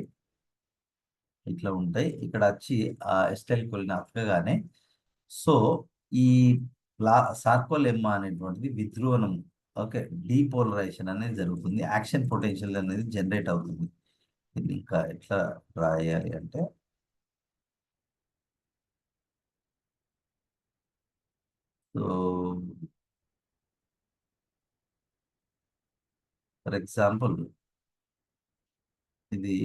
ఇట్లా ఉంటాయి. ఇక్కడ వచ్చి ఆ ఎస్టైల్ కోలిన్ అక్కగానే సో ఈ సార్కోలెమ్మా అనేటువంటిది విధ్రువనం, ఓకే డీపోలరైజేషన్ అనేది జరుగుతుంది, యాక్షన్ పొటెన్షియల్ అనేది జనరేట్ అవుతుంది. ఇది ఇంకా ఎట్లా డ్రా చేయాలి అంటే సో ఫర్ ఎగ్జాంపుల్ ఇది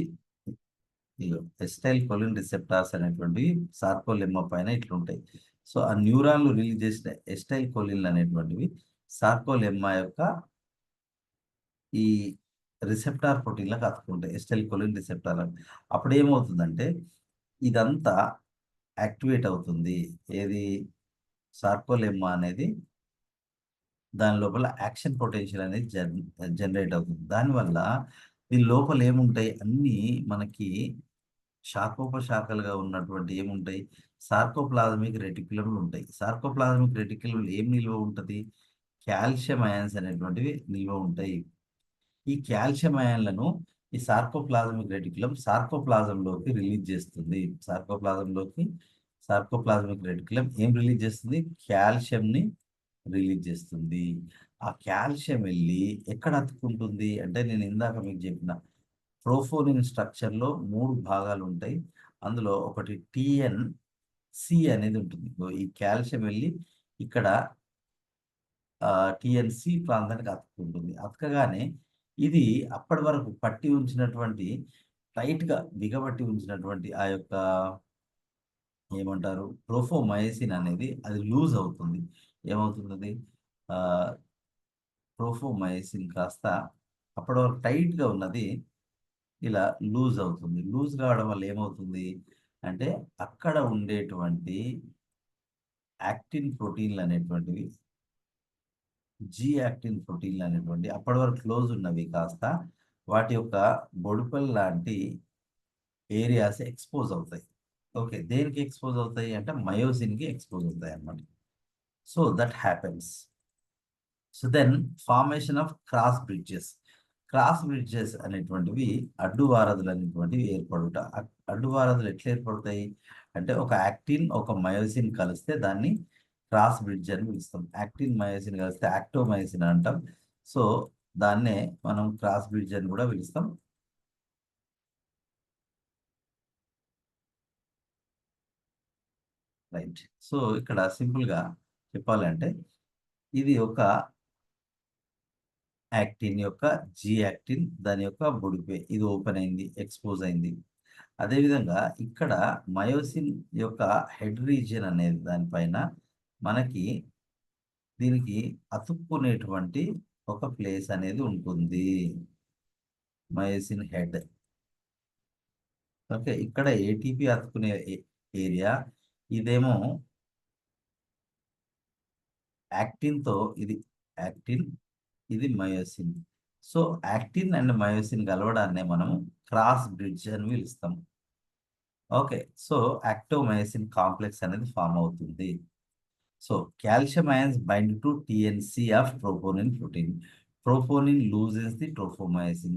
ఎస్టైల్ కోలిన్ రిసెప్టార్స్ అనేటువంటి సార్కోలెమ్మా పైన ఇట్లా ఉంటాయి. సో ఆ న్యూరాన్లు రిలీజ్ చేసిన ఎస్టైల్ కోలిన్లు అనేటువంటివి సార్కోలెమ్మా యొక్క ఈ రిసెప్టార్ ప్రోటీన్లకు అతుకుంటాయి, ఎస్టైల్ కోలిన్ రిసెప్టార్. అప్పుడు ఏమవుతుందంటే ఇదంతా యాక్టివేట్ అవుతుంది, ఏది సార్కోలెమ్మా అనేది దాని లోపల యాక్షన్ పొటెన్షియల్ అనేది జనరేట్ అవుతుంది. దానివల్ల దీని లోపల ఏముంటాయి, అన్నీ మనకి శాఖోపశాఖలుగా ఉన్నటువంటి ఏముంటాయి, సార్కోప్లాజ్మిక్ రెటిక్యులంలు ఉంటాయి. సార్కోప్లాజ్మిక్ రెటిక్యులం ఏం నిల్వ ఉంటుంది, కాల్షియం అయాన్స్ అనేటువంటివి నిల్వ ఉంటాయి. ఈ కాల్షియం అయాన్లను ఈ సార్కోప్లాజ్మిక్ రెటిక్యులం సార్కోప్లాజంలోకి రిలీజ్ చేస్తుంది. సార్కోప్లాజ్మిక్ రెటిక్యులం ఏం రిలీజ్ చేస్తుంది, కాల్షియంని రిలీజ్ చేస్తుంది. ఆ కాల్షియం వెళ్ళి ఎక్కడ అతుక్కుంటుంది అంటే నేను ఇందాక మీకు చెప్పిన ప్రోఫోనిన్ స్ట్రక్చర్లో 3 భాగాలు ఉంటాయి. అందులో ఒకటి TNC అనేది ఉంటుంది. ఈ కాల్షియం వెళ్ళి ఇక్కడ టిఎన్సి ప్రాంతానికి అతుక్కుంటుంది. అతకగానే ఇది అప్పటి వరకు పట్టి ఉంచినటువంటి టైట్గా బిగబట్టి ఉంచినటువంటి ఆ యొక్క ఏమంటారు ప్రోఫోమయసిన్ అనేది అది లూజ్ అవుతుంది. ఏమవుతుంది ఆ ప్రోఫోమయసిన్ కాస్త అప్పటి వరకు టైట్గా ఉన్నది ఇలా లూజ్ అవుతుంది. లూజ్ కావడం వల్ల ఏమవుతుంది అంటే అక్కడ ఉండేటువంటి యాక్టిన్ ప్రోటీన్లు అనేటువంటివి జీ యాక్టిన్ ప్రోటీన్లు అనేటువంటి అప్పటి వరకు క్లోజ్ ఉన్నవి కాస్త వాటి యొక్క బొడుపల్ లాంటి ఏరియాస్ ఎక్స్పోజ్ అవుతాయి. ఓకే, దేనికి ఎక్స్పోజ్ అవుతాయి అంటే మయోసిన్కి ఎక్స్పోజ్ అవుతాయి అన్నమాట. So that happens. So then formation of cross bridges. Cross bridges అనేటువంటివి అడ్డువారధులు అనేటువంటివి ఏర్పడుట. అడ్డువారధులు ఎట్లా ఏర్పడతాయి అంటే ఒక యాక్టిన్ ఒక మయోసిన్ కలిస్తే దాన్ని క్రాస్ బ్రిడ్జ్ అని పిలుస్తాం. యాక్టిన్ మయోసిన్ కలిస్తే యాక్టోమయోసిన్ అంటాం. సో దాన్నే మనం క్రాస్ బ్రిడ్జ్ అని కూడా పిలుస్తాం. రైట్. సో ఇక్కడ సింపుల్గా చెప్పాలంటే ఇది ఒక యాక్టిన్ యొక్క జీ యాక్టిన్ దాని యొక్క బుడిపే ఇది ఓపెన్ అయింది, ఎక్స్పోజ్ అయింది. అదేవిధంగా ఇక్కడ మయోసిన్ యొక్క హెడ్ రీజియన్ అనేది దానిపైన మనకి దీనికి అతుక్కునేటువంటి ఒక ప్లేస్ అనేది ఉంటుంది, మయోసిన్ హెడ్. ఓకే, ఇక్కడ ఏటీపీ అతుక్కునే ఏరియా, ఇదేమో యాక్టిన్తో ఇది యాక్టిన్, ఇది myosin. So actin and myosin కలవడాన్నే మనము క్రాస్ బ్రిడ్జ్ అని పిలుస్తాం. ఓకే, సో యాక్టోమయోసిన్ కాంప్లెక్స్ అనేది ఫామ్ అవుతుంది. So calcium ions bind to TNC of troponin protein. Troponin loses the tropomyosin.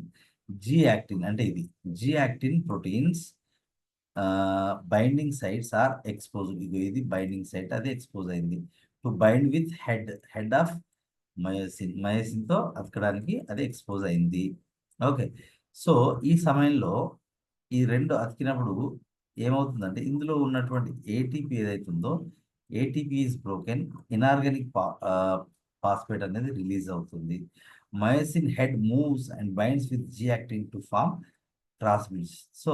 G-actin అంటే ఇది G-actin proteins binding sites are exposed. ఇది binding site అది ఎక్స్పోజ్ అయింది to bind with head of మయోసిన్తో అతకడానికి అది ఎక్స్పోజ్ అయింది. ఓకే, సో ఈ సమయంలో ఈ రెండు అతికినప్పుడు ఏమవుతుందంటే ఇందులో ఉన్నటువంటి ఏటీపీ ఏదైతుందో ATP is broken, inorganic phosphate అనేది రిలీజ్ అవుతుంది. Myosin head moves and binds with G actin to form cross bridge. So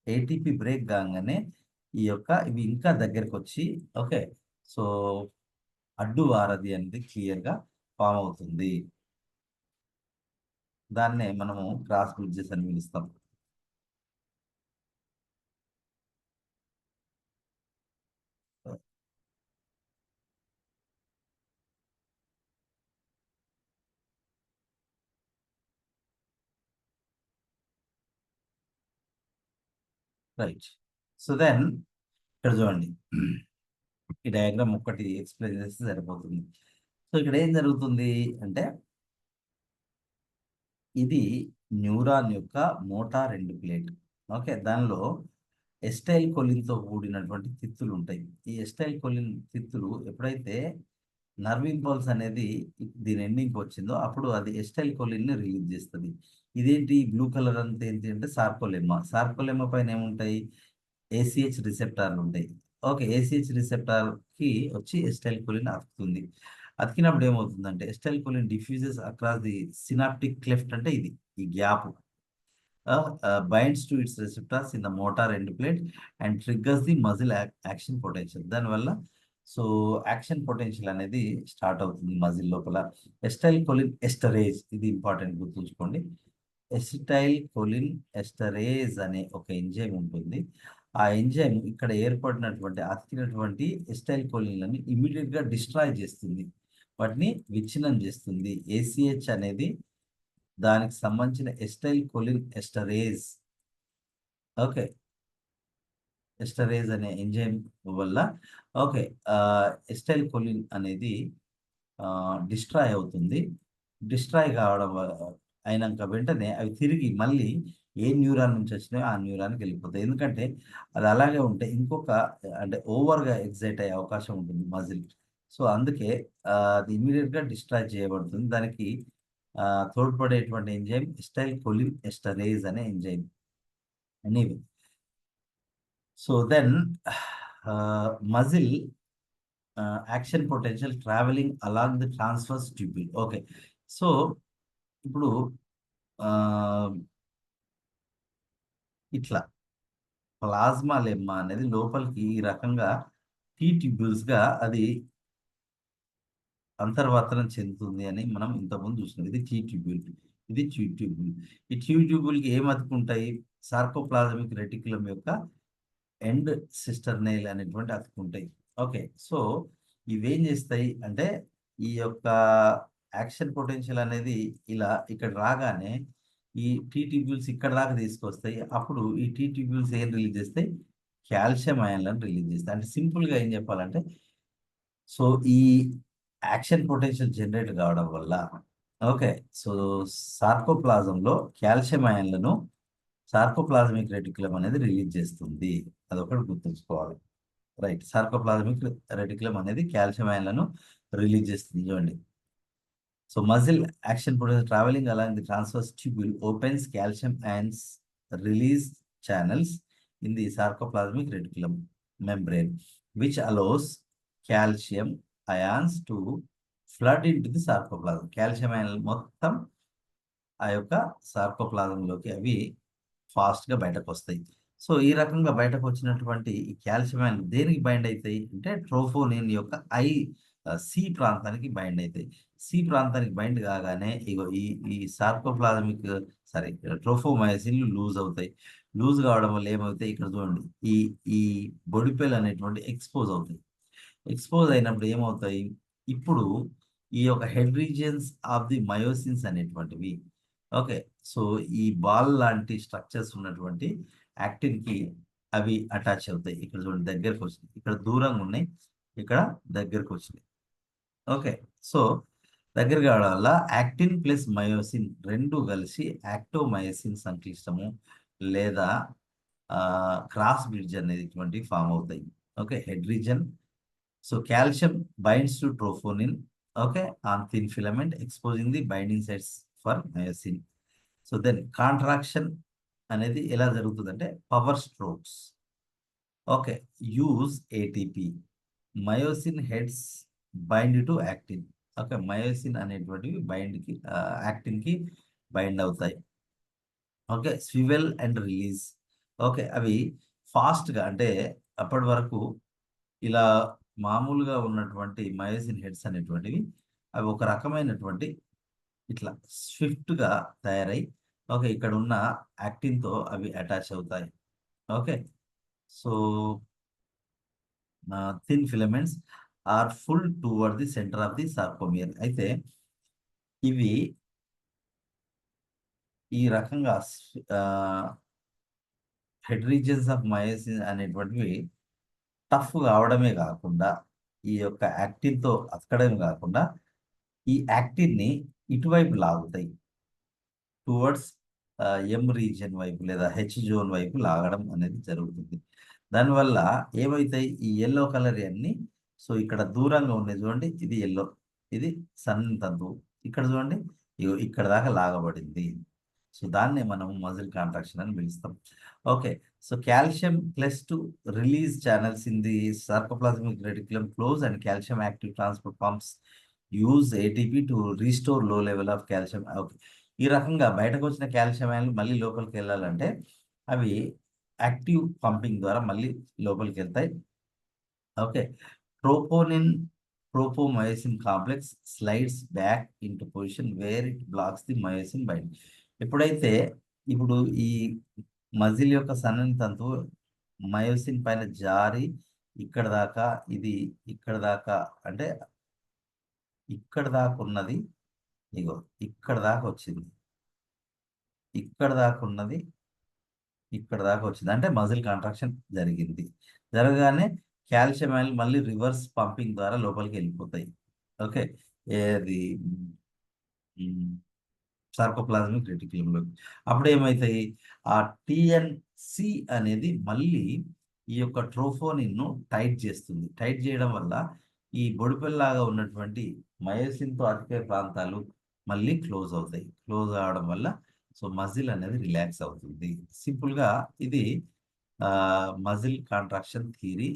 ATP break కాగానే ఈ యొక్క ఇవి ఇంకా దగ్గరకు వచ్చి ఓకే, సో అడ్డు వారధి అనేది క్లియర్గా ఫామ్ అవుతుంది. దాన్నే మనము క్రాస్ బ్రిడ్జెస్ అని పిలుస్తాం. రైట్. సో దెన్ ఇక్కడ చూడండి, ఈ డయాగ్రామ్ ఒక్కటి ఎక్స్ప్లెయిన్ చేస్తే సరిపోతుంది. సో ఇక్కడ ఏం జరుగుతుంది అంటే ఇది న్యూరాన్ యొక్క మోటార్ ఎండ్ ప్లేట్. ఓకే, దానిలో ఎస్టైల్ కొలిన్తో కూడినటువంటి తిత్తులు ఉంటాయి. ఈ ఎస్టైల్ కొలిన్ తిత్తులు ఎప్పుడైతే నర్వ్ ఇంపల్స్ అనేది దీని ఎండింగ్కి వచ్చిందో అప్పుడు అది ఎస్టైల్ కొలిన్ని రిలీజ్ చేస్తుంది. ఇదేంటి బ్లూ కలర్ అంతా ఏంటి అంటే సార్కోలెమ్మా. సార్కోలెమ్మా పైన ఏముంటాయి ఏసిహెచ్ రిసెప్టార్లు ఉంటాయి. ఓకే, ఏసిహెచ్ రిసెప్టార్కి వచ్చి ఎస్టైల్ కొలిన్ అతుకుతుంది. అతికినప్పుడు ఏమవుతుందంటే acetylcholine diffuses across the synaptic cleft అంటే ఇది ఈ gap binds to its receptors in the motor end plate and triggers the muscle action potential. దానివల్ల సో యాక్షన్ పొటెన్షియల్ అనేది స్టార్ట్ అవుతుంది మజిల్ లోపల. ఎస్టైల్ కొలిన్ ఎస్టరేజ్ ఇది ఇంపార్టెంట్ గుర్తుంచుకోండి. ఎసిటైల్ కొలిన్ ఎస్టరేజ్ అనే ఒక ఎంజైమ్ ఉంటుంది. ఆ ఎంజైమ్ ఇక్కడ ఏర్పడినటువంటి అతికినటువంటి ఎస్టైల్ కొలిన్లని ఇమీడియట్గా డిస్ట్రాయ్ చేస్తుంది, వాటిని విచ్ఛిన్నం చేస్తుంది. ఏసిహెచ్ అనేది దానికి సంబంధించిన ఎస్టైల్ కొలిన్ ఎస్టరేజ్. ఓకే, ఎస్టరేజ్ అనే ఎంజైమ్ వల్ల ఓకే ఎస్టైల్ కొలిన్ అనేది డిస్ట్రాయ్ అవుతుంది. డిస్ట్రాయ్ కావడం అయినాక వెంటనే అవి తిరిగి మళ్ళీ ఏ న్యూరాన్ నుంచి వచ్చినాయో ఆ న్యూరాన్కి వెళ్ళిపోతాయి. ఎందుకంటే అది అలాగే ఉంటే ఇంకొక అంటే ఓవర్గా ఎగ్జైట్ అయ్యే అవకాశం ఉంటుంది మజిల్. సో అందుకే అది ఇమీడియట్గా డిస్ట్రాయ్ చేయబడుతుంది. దానికి తోడ్పడేటువంటి ఎంజైమ్ ఎస్టైల్ కొలిన్ ఎస్టరేజ్ అనే enzyme. Anyway, so then muscle action potential travelling along the transverse tubule. Okay, so ఇప్పుడు ఆ, ఇట్లా ప్లాజ్మా లెమ్మా అనేది లోపలికి ఈ రకంగా టీ ట్యూబ్యూల్స్ గా అది అంతర్వర్తనం చెందుతుంది అని మనం ఇంతకుముందు చూసినాం. ఇది టీ ట్యూబ్యూల్, ఇది ట్యూబ్యూల్. ఈ ట్యూబ్యూల్కి ఏం అతుకుంటాయి? సార్కోప్లాజమిక్ రెటిక్యులం యొక్క ఎండ్ సిస్టర్నైల్ అనేటువంటి అతుకుంటాయి. ఓకే, సో ఇవేం చేస్తాయి అంటే ఈ యొక్క యాక్షన్ పొటెన్షియల్ అనేది ఇలా ఇక్కడ రాగానే ఈ టీ ట్యూబ్యూల్స్ ఇక్కడ దాకా తీసుకొస్తాయి. అప్పుడు ఈ టీ ట్యూబ్యూల్స్ ఏం రిలీజ్ చేస్తాయి? కాల్షియం అయాన్లను రిలీజ్ చేస్తాయి. అంటే సింపుల్గా ఏం చెప్పాలంటే, సో ఈ యాక్షన్ పొటెన్షియల్ జనరేట్ కావడం వల్ల, ఓకే, సో సార్కోప్లాజంలో కాల్షియం అయాన్లను సార్కోప్లాజమిక్ రెటిక్యులం అనేది రిలీజ్ చేస్తుంది. అదొకటి గుర్తుంచుకోవాలి. రైట్, సార్కోప్లాజమిక్ రెటిక్యులం అనేది కాల్షియం అయాన్లను రిలీజ్ చేస్తుంది. చూడండి, so muscle action potential travelling along the transverse tubule opens calcium ions release channels in the sarcoplasmic reticulum membrane which allows calcium ions to flood into the sarcoplasm. Calcium అయాన్లు మొత్తం ఆ యొక్క సార్కోప్లాజంలోకి అవి ఫాస్ట్గా బయటకు వస్తాయి. సో ఈ రకంగా బయటకు వచ్చినటువంటి ఈ కాల్షియం అయాన్లు దేనికి బైండ్ అవుతాయి అంటే ట్రోఫోనిన్ యొక్క సి ప్రాంతానికి బైండ్ అవుతాయి. సి ప్రాంతానికి బైండ్ కాగానే ఇగో ఈ ఈ సార్కోప్లాజమిక్ సారీ ట్రోఫోమయోసిన్లు లూజ్ అవుతాయి. లూజ్ కావడం వల్ల ఏమవుతాయి? ఇక్కడ చూడండి, ఈ ఈ బొడిపెల్ అనేటువంటి ఎక్స్పోజ్ అవుతాయి. ఎక్స్పోజ్ అయినప్పుడు ఏమవుతాయి? ఇప్పుడు ఈ యొక్క హెడ్ రీజియన్స్ ఆఫ్ ది మయోసిన్స్ అనేటువంటివి, ఓకే, సో ఈ బాల్ లాంటి స్ట్రక్చర్స్ ఉన్నటువంటి యాక్టిన్ కి అవి అటాచ్ అవుతాయి. ఇక్కడ చూడండి, దగ్గరకు వచ్చినాయి. ఇక్కడ దూరంగా ఉన్నాయి, ఇక్కడ దగ్గరకు వచ్చినాయి. ఓకే, సో దగ్గర కావడం వల్ల యాక్టిన్ ప్లస్ మయోసిన్ రెండు కలిసి యాక్టోమయోసిన్ సంక్లిష్టము లేదా క్రాస్ బ్రిడ్జ్ అనేది ఇటువంటి ఫామ్ అవుతాయి. Okay, head region. So calcium binds to troponin, okay, on thin filament exposing the binding sites for myosin. So then contraction అనేది ఎలా జరుగుతుందంటే power strokes. Okay, use ATP. Myosin heads bind to actin. Okay, myosin అనేటువంటివి actin కి bind అవుతాయి. Okay, swivel and release. Okay, అవి ఫాస్ట్గా అంటే అప్పటి వరకు ఇలా మామూలుగా ఉన్నటువంటి మయోసిన్ హెడ్స్ అనేటువంటివి అవి ఒక రకమైనటువంటి ఇట్లా స్విఫ్ట్గా తయారై, ఓకే, ఇక్కడ ఉన్న యాక్టిన్తో అవి అటాచ్ అవుతాయి. Okay, so thin filaments are pull toward the centre of the sarcomere. అయితే ఇవి ఈ రకంగా హెడ్ రీజియన్స్ ఆఫ్ మయోసిన్ అనేటువంటివి టఫ్ కావడమే కాకుండా ఈ యొక్క యాక్టిన్తో అతకడమే కాకుండా ఈ యాక్టిన్ని ఇటువైపు లాగుతాయి, టువర్డ్స్ ఎం రీజియన్ వైపు లేదా హెచ్ జోన్ వైపు లాగడం అనేది జరుగుతుంది. దానివల్ల ఏమవుతాయి? ఈ ఎల్లో కలర్ అన్ని, సో ఇక్కడ దూరంగా ఉన్నాయి చూడండి, ఇది ఎల్లో, ఇది సన్న తంతువు, ఇక్కడ చూడండి ఇక్కడ దాకా లాగబడింది. సో దాన్నే మనం మజిల్ కాంట్రాక్షన్ అని పిలుస్తాం. Okay, so calcium plus to release channels in the sarcoplasmic reticulum close and calcium active transport pumps use ATP to restore లో లెవెల్ ఆఫ్ కాల్షియం. ఓకే, ఈ రకంగా బయటకు వచ్చిన కాల్షియం అయాన్లు మళ్ళీ లోపలికి వెళ్ళాలంటే అవి యాక్టివ్ పంపింగ్ ద్వారా మళ్ళీ లోపలికి వెళ్తాయి. Okay, troponin tropomyosin complex slides back into position where it blocks the myosin bind. ఎప్పుడైతే ఇప్పుడు ఈ మజిల్ యొక్క సన్నని తంతువు మయోసిన్ పైన జారి ఇక్కడ దాకా, ఇది ఇక్కడ దాకా అంటే ఇక్కడ దాకా ఉన్నది, ఇగో ఇక్కడ దాకా వచ్చింది, ఇక్కడ దాకా ఉన్నది, ఇక్కడ దాకా వచ్చింది అంటే మజిల్ కాంట్రాక్షన్ జరిగింది. జరగగానే కాల్షియం అయాన్లు మళ్ళీ రివర్స్ పంపింగ్ ద్వారా లోపలికి వెళ్ళిపోతాయి. ఓకే, ఏది సార్కోప్లాస్మిక్ రెటిక్యులంలో. అప్పుడు ఏమవుతాయి? ఆ టిఎన్సి అనేది మళ్ళీ ఈ యొక్క ట్రోఫోనిన్ను టైట్ చేస్తుంది. టైట్ చేయడం వల్ల ఈ బొడిపెల్లాగా ఉన్నటువంటి మయోసిన్తో అతికే ప్రాంతాలు మళ్ళీ క్లోజ్ అవుతాయి. క్లోజ్ అవడం వల్ల సో మజిల్ అనేది రిలాక్స్ అవుతుంది. సింపుల్గా ఇది muscle contraction theory.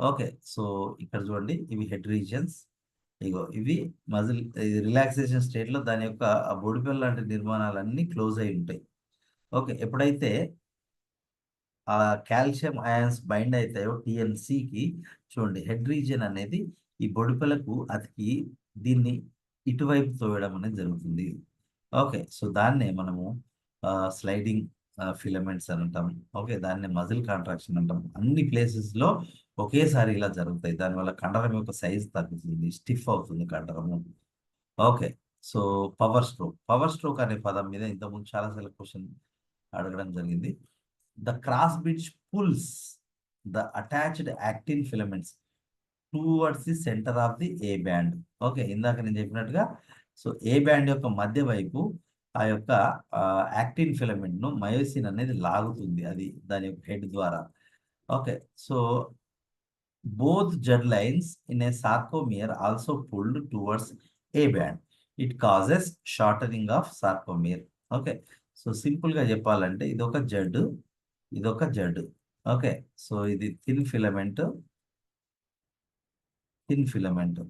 Okay. So ఇక్కడ చూడండి, ఇవి హెడ్ రీజియన్స్. ఇగో ఇవి మజిల్ రిలాక్సేషన్ స్టేట్లో దాని యొక్క ఆ బొడిపెల్ లాంటి నిర్మాణాలన్నీ క్లోజ్ అయి ఉంటాయి. ఓకే. ఎప్పుడైతే ఆ కాల్షియం అయాన్స్ బైండ్ అవుతాయో టిఎన్సికి, చూడండి హెడ్ రీజియన్ అనేది ఈ బొడిపెలకు అతికి దీన్ని ఇటువైపు తోయడం అనేది జరుగుతుంది. ఓకే. సో దాన్నే మనము స్లైడింగ్ ఫిలమెంట్స్ అని అంటాం. ఓకే. దాన్ని మజిల్ కాంట్రాక్షన్ అంటాం. అన్ని ప్లేసెస్లో ఒకేసారి ఇలా జరుగుతాయి. దానివల్ల కండరం యొక్క సైజ్ తగ్గుతుంది, స్టిఫ్ అవుతుంది కండరము. ఓకే. సో పవర్ స్ట్రోక్ అనే పదం మీద ఇంతకుముందు చాలాసార్లు క్వశ్చన్ అడగడం జరిగింది. The cross bridge pulls the attached actin filaments towards the centre of the A band. Okay. ఇందాక నేను చెప్పినట్టుగా, సో ఏ బ్యాండ్ యొక్క మధ్య వైపు ఆ యొక్క యాక్టిన్ ఫిలమెంట్ ను మయోసిన్ అనేది లాగుతుంది, అది దాని యొక్క హెడ్ ద్వారా. Okay. So both jet lines in a sarcomere also pulled towards A band. It causes shortening of sarcomere. Okay. So simple గా చెప్పాలంటే ఇదొక జడ్, ఇదొక జడ్. ఓకే. సో ఇది thin filament, thin filament,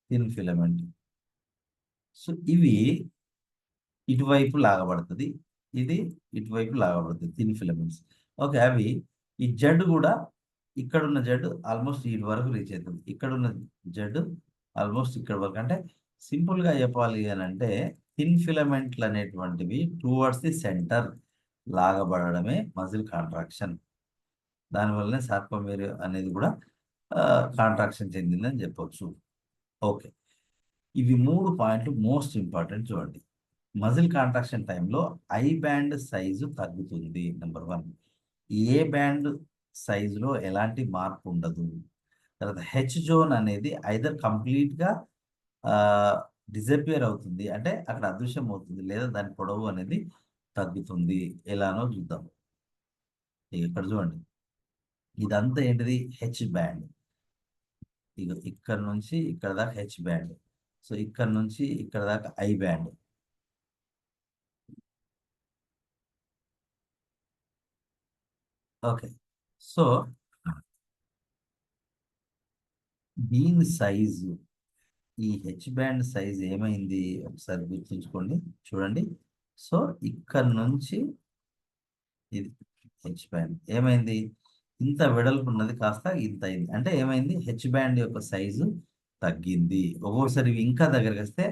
thin filament. So ఇవి ఇటువైపు లాగబడుతుంది, ఇది ఇటువైపు లాగబడుతుంది, thin filaments. Okay. అవి ఈ జడ్ కూడా ఇక్కడున్న జడ్ ఆల్మోస్ట్ ఈ వరకు రీచ్ అవుతుంది, ఇక్కడున్న జడ్ ఆల్మోస్ట్ ఇక్కడ వరకు. అంటే సింపుల్గా చెప్పాలి అని అంటే థిన్ ఫిలమెంట్లు అనేటువంటివి టువర్డ్స్ ది సెంటర్ లాగబడమే మజిల్ కాంట్రాక్షన్. దానివల్లనే సార్కోమేర్ అనేది కూడా కాంట్రాక్షన్ చెందిందని చెప్పొచ్చు. ఓకే. ఇవి 3 పాయింట్లు మోస్ట్ ఇంపార్టెంట్. చూడండి, మజిల్ కాంట్రాక్షన్ టైంలో ఐ బ్యాండ్ సైజు తగ్గుతుంది, నెంబర్ 1. ఏ బ్యాండ్ సైజులో ఎలాంటి మార్పు ఉండదు. తర్వాత హెచ్ జోన్ అనేది ఐదర్ కంప్లీట్గా డిజపియర్ అవుతుంది, అంటే అక్కడ అదృశ్యం అవుతుంది, లేదా దాని పొడవు అనేది తగ్గుతుంది. ఎలానో చూద్దాం. ఇక్కడ చూడండి, ఇదంతా ఏంటిది? H band. ఇక ఇక్కడ నుంచి ఇక్కడ దాకా హెచ్ బ్యాండ్. సో ఇక్కడ నుంచి ఇక్కడ దాకా ఐ బ్యాండ్. ఓకే. సో దీని సైజు, ఈ హెచ్ బ్యాండ్ సైజ్ ఏమైంది ఒకసారి గుర్తుంచుకోండి. చూడండి, సో ఇక్కడ నుంచి ఇది హెచ్ బ్యాండ్ ఏమైంది? ఇంత వెడల్పు ఉన్నది కాస్త ఇంత అయింది. అంటే ఏమైంది? హెచ్ బ్యాండ్ యొక్క సైజు తగ్గింది. ఒక్కొక్కసారి ఇవి ఇంకా దగ్గరికి వస్తే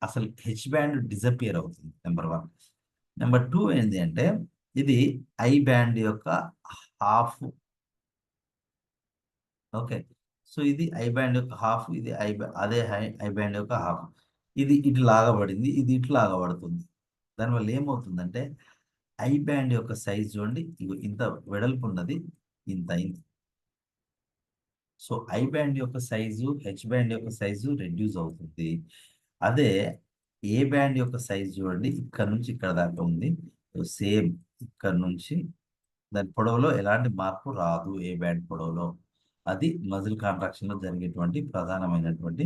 అసలు హెచ్ బ్యాండ్ డిజపియర్ అవుతుంది, నెంబర్ 1. నెంబర్ 2 ఏంటి అంటే ఇది ఐ బ్యాండ్ యొక్క హాఫ్. ఓకే. సో ఇది ఐ బ్యాండ్ యొక్క హాఫ్, ఇది అదే ఐ బ్యాండ్ యొక్క హాఫ్. ఇది ఇటు లాగబడింది, ఇది ఇటు లాగబడుతుంది. దానివల్ల ఏమవుతుందంటే ఐ బ్యాండ్ యొక్క సైజ్ చూడండి, ఇగో ఇంత వెడల్పు ఉన్నది, ఇంత అయింది. సో ఐ బ్యాండ్ యొక్క సైజు, హెచ్ బ్యాండ్ యొక్క సైజు రెడ్యూస్ అవుతుంది. అదే ఏ బ్యాండ్ యొక్క సైజ్ చూడండి, ఇక్కడ నుంచి ఇక్కడ దాకా ఉంది. సేమ్ ఇక్కడ నుంచి దాని పొడవులో ఎలాంటి మార్పు రాదు, ఏ బ్యాండ్ పొడవులో. అది మజిల్ కాంట్రాక్షన్ లో జరిగేటువంటి ప్రధానమైనటువంటి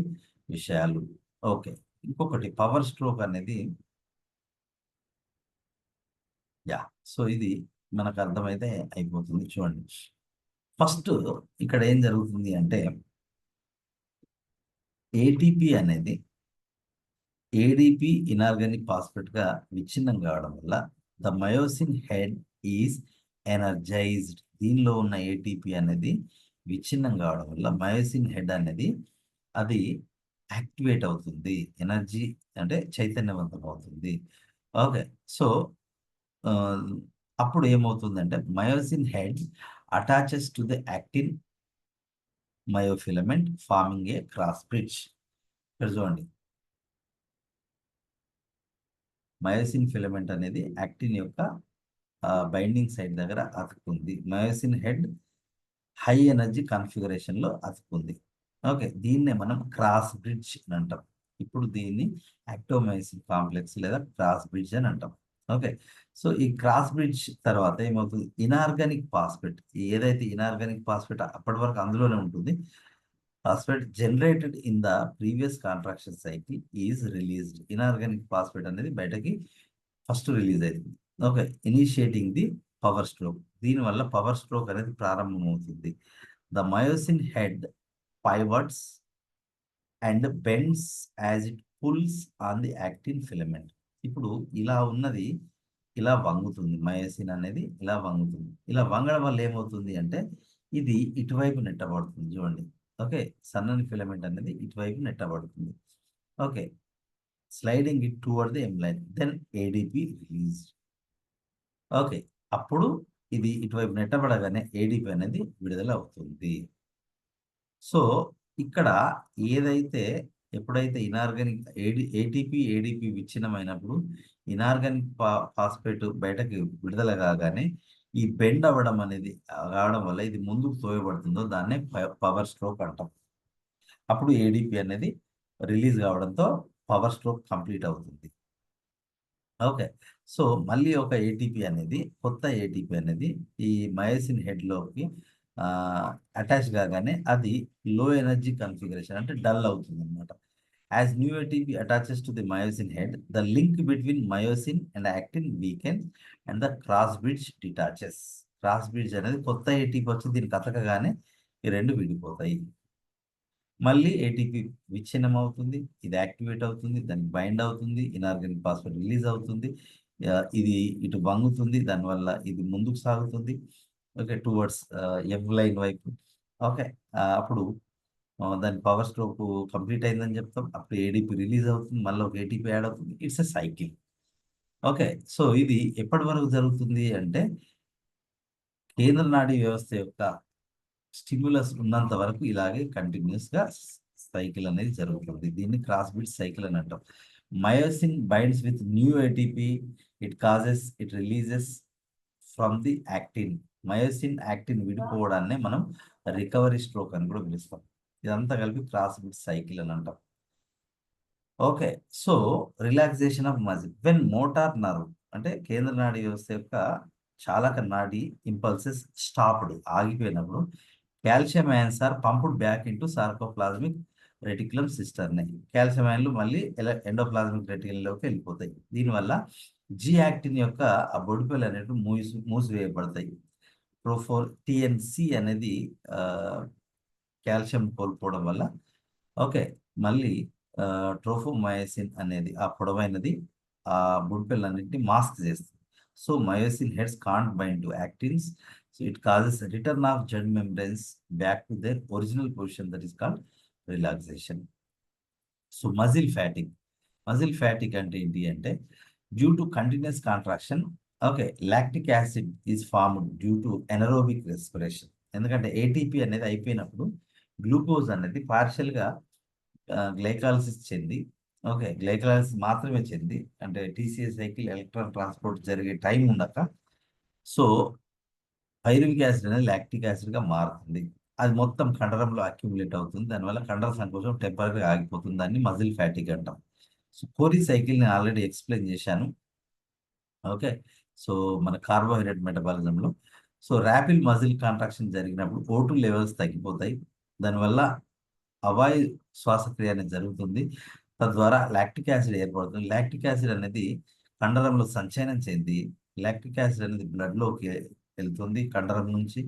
విషయాలు. ఓకే. ఇంకొకటి పవర్ స్ట్రోక్ అనేది, యా, సో ఇది మనకు అర్థమైతే అయిపోతుంది. చూడండి, ఫస్ట్ ఇక్కడ ఏం జరుగుతుంది అంటే ఏటీపీ అనేది ఏడిపి ఇనార్గానిక్ ఫాస్ఫేట్ గా విచ్ఛిన్నం కావడం వల్ల the myosin head is energised. దీనిలో ఉన్న ఏటీపీ అనేది విచ్ఛిన్నం కావడం వల్ల మయోసిన్ హెడ్ అనేది అది యాక్టివేట్ అవుతుంది, ఎనర్జీ అంటే చైతన్యవంతం అవుతుంది. ఓకే. సో అప్పుడు ఏమవుతుందంటే myosin head attaches to the actin myofilament forming a cross bridge. ఇక్కడ చూడండి, మయోసిన్ ఫిలమెంట్ అనేది యాక్టిన్ యొక్క బైండింగ్ సైడ్ దగ్గర అతుక్కుంది. Myosin head high energy configuration లో అతుక్కుంది. ఓకే. దీన్నే మనం క్రాస్ బ్రిడ్జ్ అని అంటాం. ఇప్పుడు దీన్ని యాక్టోమయోసిన్ కాంప్లెక్స్ లేదా క్రాస్ బ్రిడ్జ్ అని అంటాం. ఓకే. సో ఈ క్రాస్ బ్రిడ్జ్ తర్వాత ఏమవుతుంది? ఇనార్గానిక్ ఫాస్ఫేట్, ఏదైతే ఇనార్గానిక్ ఫాస్ఫేట్ అప్పటి వరకు అందులోనే ఉంటుంది, phosphate generated in the previous contraction cycle is released. Inorganic phosphate అనేది బయటకి ఫస్ట్ రిలీజ్ అవుతుంది. Okay. Initiating the power stroke. దీనివల్ల పవర్ స్ట్రోక్ అనేది ప్రారంభమవుతుంది. The myosin head pivots and bends as it pulls on the actin filament. ఇప్పుడు ఇలా ఉన్నది ఇలా వంగుతుంది, మయోసిన్ అనేది ఇలా వంగుతుంది. ఇలా వంగడం వల్ల ఏమవుతుంది అంటే ఇది ఇటువైపు నెట్టబడుతుంది చూడండి. ఓకే, సన్నని ఫిలమెంట్ అనేది ఇటువైపు నెట్టబడుతుంది. Okay, sliding it toward the M line, then ADP release. Okay, అప్పుడు ఇది ఇటువైపు నెట్టబడగానే ఏడిపి అనేది విడుదల అవుతుంది. సో ఇక్కడ ఏదైతే ఎప్పుడైతే ఇనార్గానిక్ ఏడిపి విచ్ఛిన్నమైనప్పుడు ఇనార్గానిక్ ఫాస్ఫేట్ బయటకి విడుదల కాగానే ఈ బెండ్ అవ్వడం అనేది కావడం వల్ల ఇది ముందుకు తోయబడుతుందో దాన్నే పవర్ స్ట్రోక్ అంటాం. అప్పుడు ఏడిపి అనేది రిలీజ్ కావడంతో పవర్ స్ట్రోక్ కంప్లీట్ అవుతుంది. ఓకే, సో మళ్ళీ ఒక ఏటీపీ అనేది కొత్త ఏటీపీ అనేది ఈ మయోసిన్ హెడ్లోకి అటాచ్ కాగానే అది లో ఎనర్జీ కన్ఫిగరేషన్ అంటే డల్ అవుతుంది అనమాట. As new ATP attaches to the myosin head, the link between myosin and actin weakens and the cross bridge detaches. Cross bridge అనేది కొత్త ఏటీపీ వచ్చి దీనికి అతకగానే ఈ రెండు విడిపోతాయి. మళ్ళీ ఏటీపీ విచ్ఛిన్నం అవుతుంది, ఇది యాక్టివేట్ అవుతుంది, దానికి బైండ్ అవుతుంది, ఇనార్గానిక్ ఫాస్ఫేట్ రిలీజ్ అవుతుంది, ఇది ఇటు వంగుతుంది, దానివల్ల ఇది ముందుకు సాగుతుంది. ఓకే, టువర్డ్స్ ఎఫ్ లైన్ వైపు. ఓకే, అప్పుడు దాని పవర్ స్ట్రోక్ కంప్లీట్ అయిందని చెప్తాం. అప్పుడు ఏడీపీ రిలీజ్ అవుతుంది, మళ్ళీ ఒక ఏటీపీ యాడ్ అవుతుంది. It's a cycle. Okay, so ఇది ఎప్పటి వరకు జరుగుతుంది అంటే కేంద్ర నాడీ వ్యవస్థ యొక్క స్టిమ్యులస్ ఉన్నంత వరకు ఇలాగే కంటిన్యూస్ గా సైకిల్ అనేది జరుగుతుంది. దీన్ని క్రాస్ బిట్ సైకిల్ అని అంటాం. Myosin binds with new ATP, it releases from the actin. Myosin actin విడిపోవడాన్ని మనం రికవరీ స్ట్రోక్ అని కూడా పిలుస్తాం. ఇదంతా కలిపి క్రాస్ బిట్ సైకిల్ అని అంటాం. Okay, so relaxation of muscle when motor nerve అంటే కేంద్ర నాడీ వ్యవస్థ యొక్క చాలక నాడీ ఇంపల్సెస్ స్టాప్డ్ ఆగిపోయినప్పుడు calcium ions are pumped back into sarcoplasmic reticulum cisternae. Calcium అయాన్లు మళ్ళీ ఎండోప్లాస్మిక్ రెటిక్యులంలోకి వెళ్ళిపోతాయి. దీనివల్ల జీ యాక్టిన్ యొక్క ఆ బొడిపెలు అనేవి మూసివేయబడతాయి. టిఎన్సి అనేది కాల్షియం కోల్పోవడం వల్ల ఓకే మళ్ళీ ట్రోఫోమయోసిన్ అనేది ఆ పొడవైనది ఆ బొడిపెలన్నింటినీ మాస్క్ చేస్తుంది. So myosin heads can't bind to actins. So it causes a return of germ membranes back to their original position, that is called relaxation. So muscle fatigue. Muscle fatigue అంటే ఏంటి అంటే due to continuous contraction okay lactic acid is formed due to anaerobic respiration. ఎందుకంటే ATP అనేది అయిపోయినప్పుడు glucose అనేది పార్షియల్గా glycolysis చెంది okay glycolysis మాత్రమే చెంది అంటే టీసీఎస్ సైకిల్ ఎలక్ట్రాన్ ట్రాన్స్పోర్ట్ జరిగే టైం ఉండక సో పైరువిక్ యాసిడ్ అనేది లాక్టిక్ యాసిడ్గా మారుతుంది. అది మొత్తం కండరంలో అక్యుములేట్ అవుతుంది. దానివల్ల కండర సంకోచం టెంపరీగా ఆగిపోతుంది. దాన్ని మజిల్ ఫ్యాటిక్ అంటాం. సో కోరీ సైకిల్ నేను ఆల్రెడీ ఎక్స్ప్లెయిన్ చేశాను. ఓకే, సో మన కార్బోహైడ్రేట్ మెటబాలిజంలో సో ర్యాపిడ్ మజిల్ కాంట్రాక్షన్ జరిగినప్పుడు O2 లెవెల్స్ తగ్గిపోతాయి. దానివల్ల అవాయు శ్వాసక్రియ అనేది జరుగుతుంది. తద్వారా లాక్టిక్ యాసిడ్ ఏర్పడుతుంది. లాక్టిక్ యాసిడ్ అనేది కండరంలో సంచయనం చెంది లాక్టిక్ యాసిడ్ అనేది బ్లడ్లోకి వెళ్తుంది కండరం నుంచి,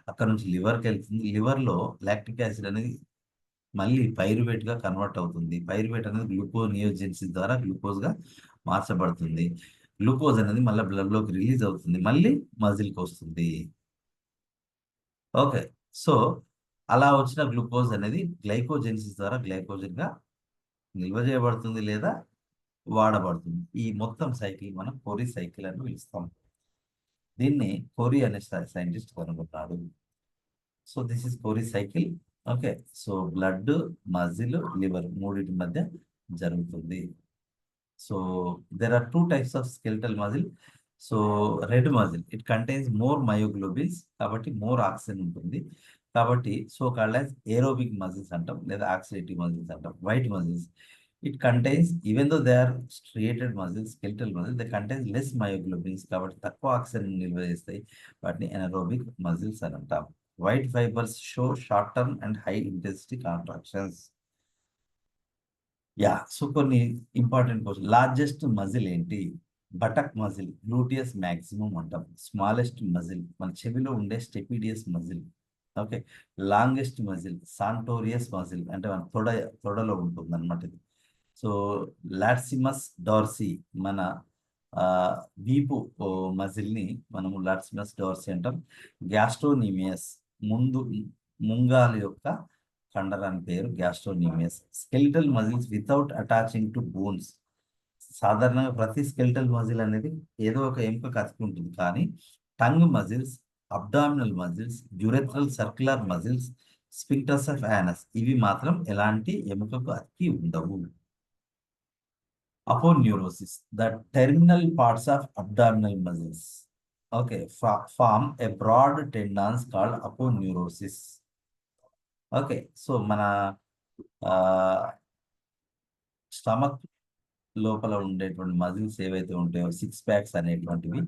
అక్కడ నుంచి లివర్కి వెళ్తుంది. లివర్లో లాక్టిక్ యాసిడ్ అనేది మళ్ళీ పైరువేట్గా కన్వర్ట్ అవుతుంది. పైరువేట్ అనేది గ్లూకోనియోజెన్సిస్ ద్వారా గ్లూకోజ్గా మార్చబడుతుంది. గ్లూకోజ్ అనేది మళ్ళీ బ్లడ్లోకి రిలీజ్ అవుతుంది, మళ్ళీ మజిల్కి వస్తుంది. ఓకే, సో అలా వచ్చిన గ్లూకోజ్ అనేది గ్లైకోజెన్సిస్ ద్వారా గ్లైకోజన్గా నిల్వ చేయబడుతుంది లేదా వాడబడుతుంది. ఈ మొత్తం సైకిల్ మనం కోరీ సైకిల్ అని పిలుస్తాం. దీన్ని కోరీ అనే సైంటిస్ట్ కనుగొన్నాడు. So this is Cori cycle. Okay, so blood, muscle, liver మూడింటి మధ్య జరుగుతుంది. So there are 2 types of skeletal muscle. So red muscle it contains more myoglobins కాబట్టి మోర్ ఆక్సిజన్ ఉంటుంది కాబట్టి so called as aerobic muscles అంటాం లేదా oxidative muscles అంటాం. White muscles it contains even though they are striated muscles skeletal muscle they contains less myoglobins కాబట్టి తక్కువ oxygen నిల్వ చేస్తాయి. వాటిని ఎనరోబిక్ మజిల్స్ అని అంటాం. White fibres show short term and high intensity contractions. Yeah, so కొన్ని important question. Largest muscle ఏంటి? Buttock muscle, gluteus maximum అంటాం. స్మాలెస్ట్ మజిల్ మన చెవిలో ఉండే stapedius muscle. Okay. Longest muscle sartorius muscle అంటే మన తొడలో ఉంటుంది అనమాట ఇది. సో లాట్సిమస్ డార్సీ మన ఆ, వీపు మజిల్ని మనము లాట్సిమస్ డార్సీ అంటాం. గ్యాస్ట్రోనీమియస్ ముందు ముంగాలి యొక్క కండరాని పేరు gastrocnemius. Skeletal muscles without attaching to bones. సాధారణంగా ప్రతి స్కెలిటల్ మజిల్ అనేది ఏదో ఒక ఎముకకు అతికి ఉంటుంది, కానీ tongue muscles, abdominal muscles, urethral circular muscles, sphincters of anus ఇవి మాత్రం ఎలాంటి ఎముకకు అతికి ఉండవు. Aponeurosis, the terminal parts of abdominal muscles okay form a broad tendons called aponeurosis. Okay. So మన స్టమక్ లోపల ఉండేటువంటి మజిల్స్ ఏవైతే ఉంటాయో సిక్స్ ప్యాక్స్ అనేటువంటివి,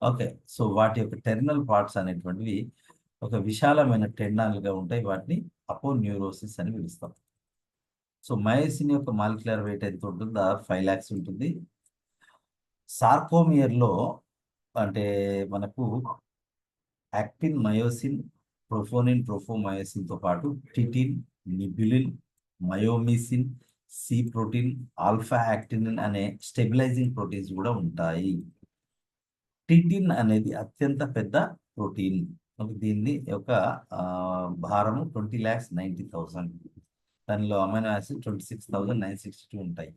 ఓకే, సో వాటి యొక్క టెర్మినల్ పార్ట్స్ అనేటువంటివి ఒక విశాలమైన టెండాన్లుగా ఉంటాయి. వాటిని అపోన్యూరోసిస్ అని పిలుస్తాం. సో మయోసిన్ యొక్క మాలిక్యులర్ వెయిట్ ఎంత ఉంటుందా? 5 lakhs ఉంటుంది. సార్కోమియర్లో అంటే మనకు యాక్టిన్, మయోసిన్, ప్రొఫోనిన్, ప్రొఫోమయోసిన్తో పాటు టిటిన్, నిబులిన్, మయోమిసిన్, సి ప్రోటీన్, ఆల్ఫా యాక్టినిన్ అనే స్టెబిలైజింగ్ ప్రోటీన్స్ కూడా ఉంటాయి. టిటిన్ అనేది అత్యంత పెద్ద ప్రోటీన్. దీన్ని యొక్క భారము 20,90,000. దానిలో అమైనో యాసిడ్ 26,962 ఉంటాయి.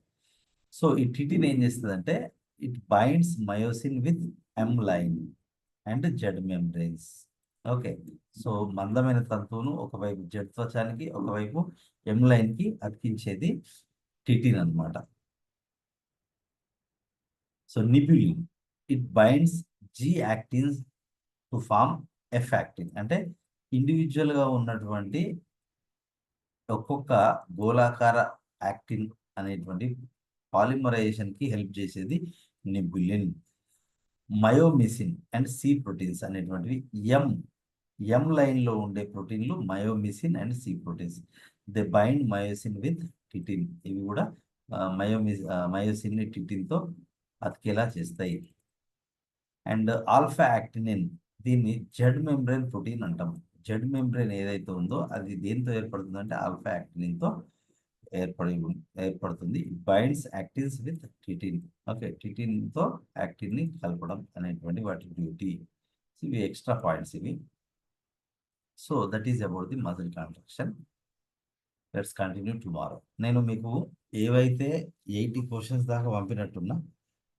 సో ఈ టిటిన్ ఏం చేస్తుందంటే it binds myosin with M line and Z membranes. Okay. So మందమైన తంతువును ఒకవైపు జెడ్ త్వచానికి, ఒకవైపు ఎమ్ లైన్ కి అతికించేది టిటిన్ అన్నమాట. So nebulin, it binds G actins to form F actin. అంటే ఇండివిజువల్ గా ఉన్నటువంటి ఒక్కొక్క గోళాకార యాక్టిన్ అనేటువంటి పాలిమరైజేషన్ కి హెల్ప్ చేసేది nebulin. Myomesin and C proteins అనేటువంటివి ఎం లైన్ లో ఉండే ప్రోటీన్లు myomesin and C proteins. They bind myosin with titin. ఇవి కూడా మయోసిన్ ని టిటిన్ తో అతికేలా చేస్తాయి. అండ్ ఆల్ఫా యాక్టినిన్, దీన్ని జెడ్ మెంబ్రెయిన్ ప్రోటీన్ అంటాం. జెడ్ మెంబ్రెయిన్ ఏదైతే ఉందో అది దేంతో ఏర్పడుతుంది అంటే ఆల్ఫా యాక్టినిన్ తో ఏర్పడుతుంది. Binds actins with titin. Okay. Titin తో యాక్టిన్ ని కలపడం అనేటువంటి వాటి డ్యూటీ. ఇవి ఎక్స్ట్రా పాయింట్స్ ఇవి. So that is about the muscle contraction. Let's continue tomorrow. నేను మీకు ఏవైతే 80 క్వశ్చన్స్ దాకా పంపినట్టున్నా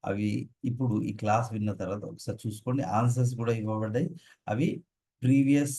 అవి ఇప్పుడు ఈ క్లాస్ విన్న తర్వాత ఒకసారి చూసుకోండి. ఆన్సర్స్ కూడా ఇవ్వబడ్డాయి. అవి ప్రీవియస్